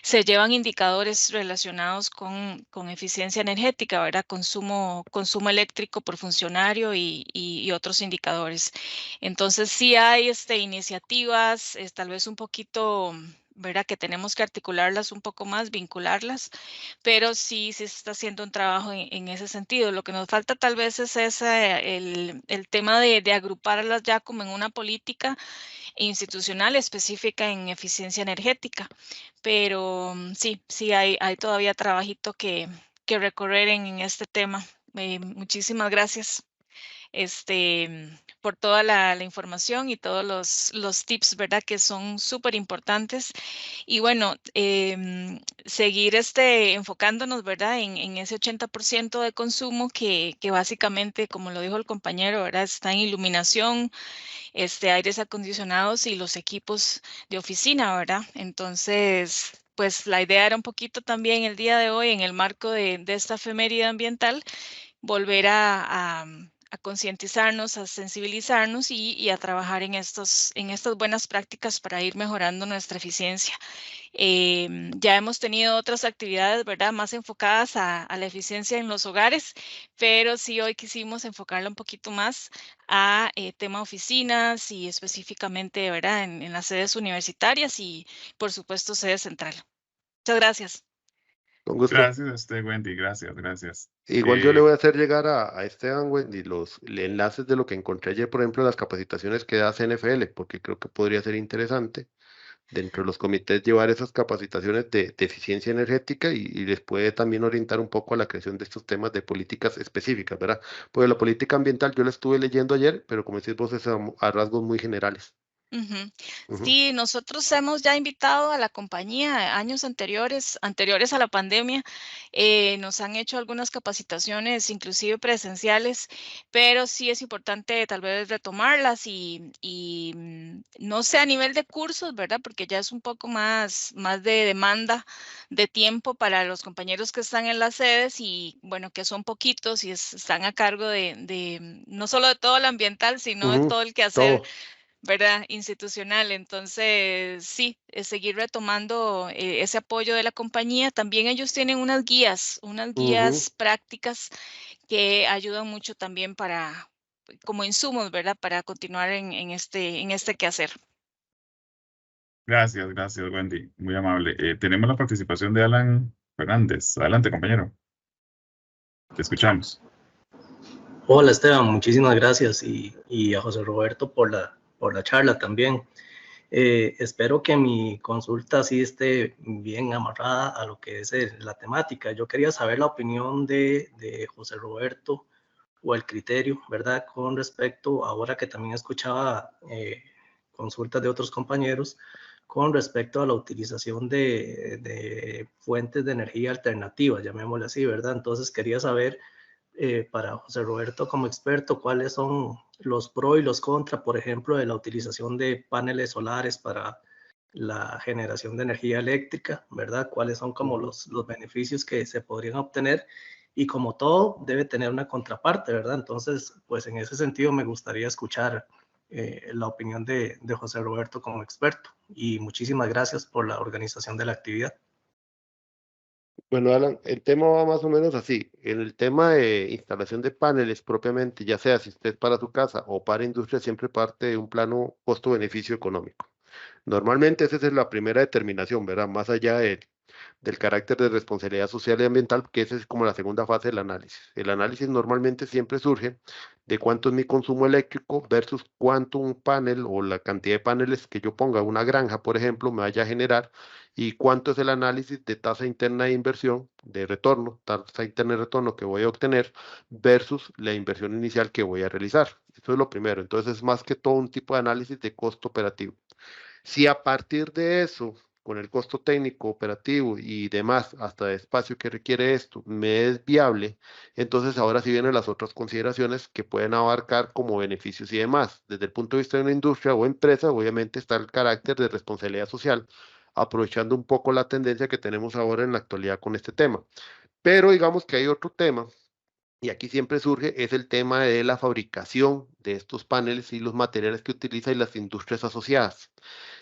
se llevan indicadores relacionados con eficiencia energética, ¿verdad? Consumo eléctrico por funcionario y otros indicadores. Entonces, sí hay iniciativas, tal vez un poquito, ¿verdad? Que tenemos que articularlas un poco más, vincularlas, pero sí se está haciendo un trabajo en ese sentido. Lo que nos falta tal vez es el tema de agruparlas ya como en una política institucional específica en eficiencia energética. Pero sí hay todavía trabajito que recorrer en este tema. Muchísimas gracias por toda la información y todos los tips, ¿verdad? Que son súper importantes. Y bueno, seguir enfocándonos, ¿verdad? En ese 80% de consumo que básicamente, como lo dijo el compañero, ¿verdad? Está en iluminación, aires acondicionados y los equipos de oficina, ¿verdad? Entonces, pues la idea era un poquito también el día de hoy, en el marco de esta efeméride ambiental, volver a concientizarnos, a sensibilizarnos y a trabajar en estas buenas prácticas para ir mejorando nuestra eficiencia. Ya hemos tenido otras actividades, ¿verdad? Más enfocadas a la eficiencia en los hogares, pero sí hoy quisimos enfocarla un poquito más a tema oficinas y específicamente, ¿verdad? En las sedes universitarias y, por supuesto, sede central. Muchas gracias. Con gusto. Gracias, Wendy, gracias. Igual yo le voy a hacer llegar a Esteban, Wendy, los enlaces de lo que encontré ayer, por ejemplo, las capacitaciones que da CNFL, porque creo que podría ser interesante dentro de los comités llevar esas capacitaciones de eficiencia energética y les puede también orientar un poco a la creación de estos temas de políticas específicas, ¿verdad? Porque la política ambiental yo la estuve leyendo ayer, pero como decís vos, es a rasgos muy generales. Ujú. Ujú, Sí, nosotros hemos ya invitado a la compañía años anteriores a la pandemia. Nos han hecho algunas capacitaciones, inclusive presenciales, pero sí es importante tal vez retomarlas y no sé a nivel de cursos, ¿verdad? Porque ya es un poco más de demanda de tiempo para los compañeros que están en las sedes y bueno, que son poquitos y están a cargo de no solo de todo lo ambiental, sino de ujú, todo el quehacer, todo. ¿verdad? Institucional. Entonces, sí, es seguir retomando ese apoyo de la compañía. También ellos tienen unas Ujú. guías prácticas que ayudan mucho también como insumos, ¿verdad? Para continuar en este quehacer. Gracias, Wendy, muy amable. Tenemos la participación de Alan Fernández. Adelante, compañero. Te escuchamos. Hola Esteban, muchísimas gracias y a José Roberto por la charla también. Espero que mi consulta sí esté bien amarrada a lo que es la temática. Yo quería saber la opinión de José Roberto o el criterio, ¿verdad? Con respecto, ahora que también escuchaba consultas de otros compañeros, con respecto a la utilización de fuentes de energía alternativas, llamémosle así, ¿verdad? Entonces quería saber para José Roberto como experto, cuáles son los pros y los contras, por ejemplo, de la utilización de paneles solares para la generación de energía eléctrica, ¿verdad? ¿Cuáles son como los beneficios que se podrían obtener? Y como todo, debe tener una contraparte, ¿verdad? Entonces, pues en ese sentido me gustaría escuchar la opinión de José Roberto como experto. Y muchísimas gracias por la organización de la actividad. Bueno, Alan, el tema va más o menos así. En el tema de instalación de paneles propiamente, ya sea si usted es para su casa o para industria, siempre parte de un plano costo-beneficio económico. Normalmente esa es la primera determinación, ¿verdad? Más allá del carácter de responsabilidad social y ambiental, que esa es como la segunda fase del análisis. El análisis normalmente siempre surge de cuánto es mi consumo eléctrico versus cuánto un panel o la cantidad de paneles que yo ponga, una granja, por ejemplo, me vaya a generar y cuánto es el análisis de tasa interna de inversión, de retorno, tasa interna de retorno que voy a obtener versus la inversión inicial que voy a realizar. Eso es lo primero. Entonces es más que todo un tipo de análisis de costo operativo. Si a partir de eso, con el costo técnico, operativo y demás, hasta de espacio que requiere esto, me es viable, entonces ahora sí vienen las otras consideraciones que pueden abarcar como beneficios y demás. Desde el punto de vista de una industria o empresa, obviamente está el carácter de responsabilidad social, aprovechando un poco la tendencia que tenemos ahora en la actualidad con este tema. Pero digamos que hay otro tema y aquí siempre surge, es el tema de la fabricación de estos paneles y los materiales que utiliza y las industrias asociadas.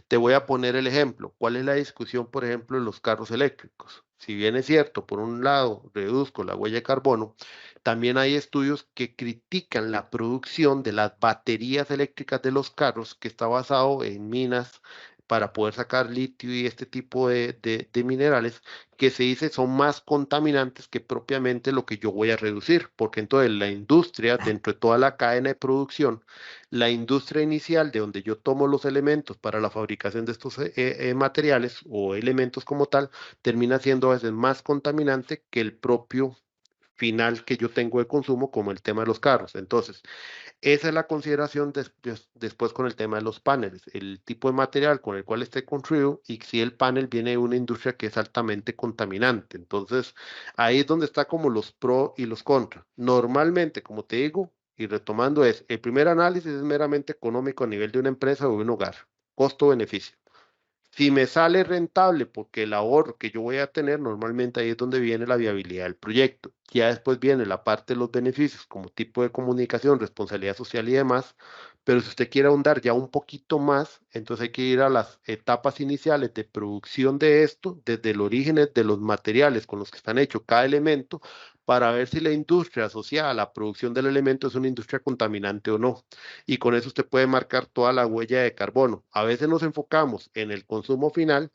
Te voy a poner el ejemplo. ¿Cuál es la discusión, por ejemplo, de los carros eléctricos? Si bien es cierto, por un lado, reduzco la huella de carbono, también hay estudios que critican la producción de las baterías eléctricas de los carros, que está basado en minas para poder sacar litio y este tipo de minerales que se dice son más contaminantes que propiamente lo que yo voy a reducir, porque entonces la industria, dentro de toda la cadena de producción, la industria inicial de donde yo tomo los elementos para la fabricación de estos materiales o elementos como tal, termina siendo a veces más contaminante que el propio final que yo tengo de consumo, como el tema de los carros. Entonces, esa es la consideración después con el tema de los paneles, el tipo de material con el cual esté construido y si el panel viene de una industria que es altamente contaminante. Entonces, ahí es donde está como los pros y los contras. Normalmente, como te digo, y retomando es, el primer análisis es meramente económico a nivel de una empresa o de un hogar, costo-beneficio. Si me sale rentable porque el ahorro que yo voy a tener, normalmente ahí es donde viene la viabilidad del proyecto. Ya después viene la parte de los beneficios como tipo de comunicación, responsabilidad social y demás. Pero si usted quiere ahondar ya un poquito más, entonces hay que ir a las etapas iniciales de producción de esto, desde el origen de los materiales con los que están hechos cada elemento, para ver si la industria asociada a la producción del elemento es una industria contaminante o no y con eso usted puede marcar toda la huella de carbono. A veces nos enfocamos en el consumo final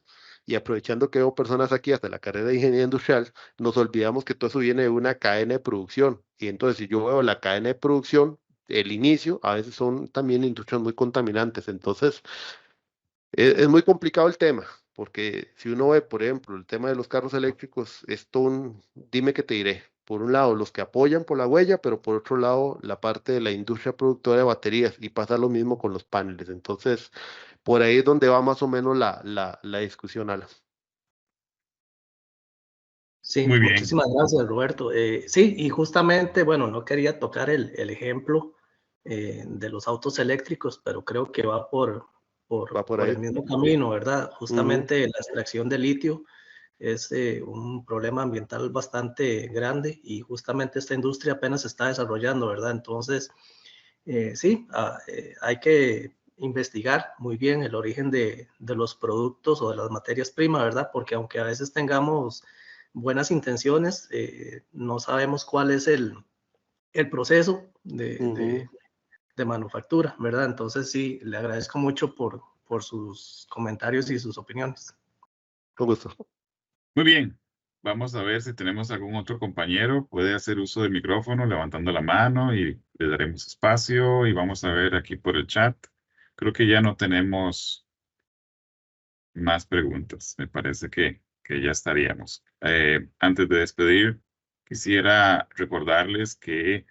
Y aprovechando que veo personas aquí hasta la carrera de ingeniería industrial, nos olvidamos que todo eso viene de una cadena de producción. Y entonces, si yo veo la cadena de producción, el inicio, a veces son también industrias muy contaminantes. Entonces, es muy complicado el tema, porque si uno ve, por ejemplo, el tema de los carros eléctricos, es todo un, dime qué te diré. Por un lado, los que apoyan por la huella, pero por otro lado, la parte de la industria productora de baterías, y pasa lo mismo con los paneles. Entonces, por ahí es donde va más o menos la discusión, Alan. Sí, Muy bien. muchísimas gracias, Roberto. Sí, y justamente, bueno, no quería tocar el ejemplo de los autos eléctricos, pero creo que va Va por por ahí. el mismo Sí. camino, ¿verdad? Ujú. Justamente la extracción de litio es un problema ambiental bastante grande y justamente esta industria apenas se está desarrollando, ¿verdad? Entonces, sí, hay que investigar muy bien el origen de los productos o de las materias primas, ¿verdad? Porque aunque a veces tengamos buenas intenciones, no sabemos cuál es el proceso Ujú. de manufactura, ¿verdad? Entonces sí, le agradezco mucho por sus comentarios y sus opiniones. Con gusto. Muy bien. Vamos a ver si tenemos algún otro compañero. Puede hacer uso del micrófono levantando la mano y le daremos espacio. Y vamos a ver aquí por el chat. Creo que ya no tenemos más preguntas. Me parece que ya estaríamos. Antes de despedir, quisiera recordarles que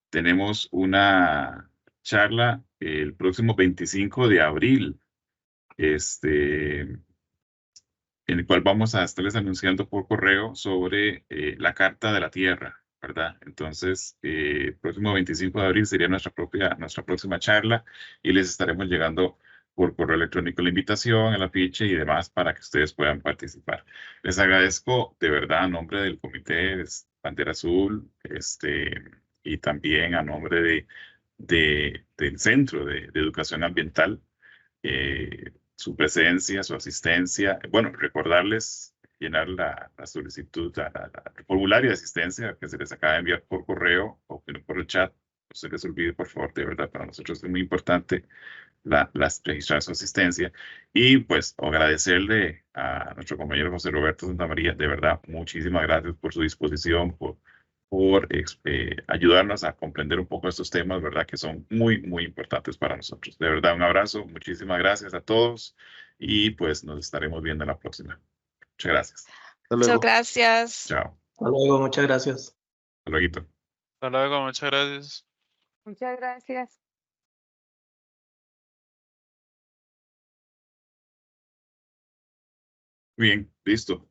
tenemos una charla el próximo 25 de abril. En el cual vamos a estarles anunciando por correo sobre la Carta de la Tierra, ¿verdad? Entonces, el próximo 25 de abril sería nuestra próxima charla y les estaremos llegando por correo electrónico la invitación, el afiche y demás para que ustedes puedan participar. Les agradezco de verdad a nombre del Comité de Bandera Azul, y también a nombre del Centro de Educación Ambiental, su presencia, su asistencia. Bueno, recordarles llenar la solicitud, el formulario de asistencia que se les acaba de enviar por correo o por el chat. No se les olvide, por favor, de verdad, para nosotros es muy importante registrar su asistencia. Y pues agradecerle a nuestro compañero José Roberto Santamaría, de verdad, muchísimas gracias por su disposición, por ayudarnos a comprender un poco estos temas, ¿verdad? Que son muy, muy importantes para nosotros. De verdad, un abrazo, muchísimas gracias a todos y pues nos estaremos viendo en la próxima. Muchas gracias. Hasta Muchas luego. gracias. Chao. Hasta luego, muchas gracias. Hasta luego. Hasta luego, muchas gracias. Muchas gracias. Bien, listo.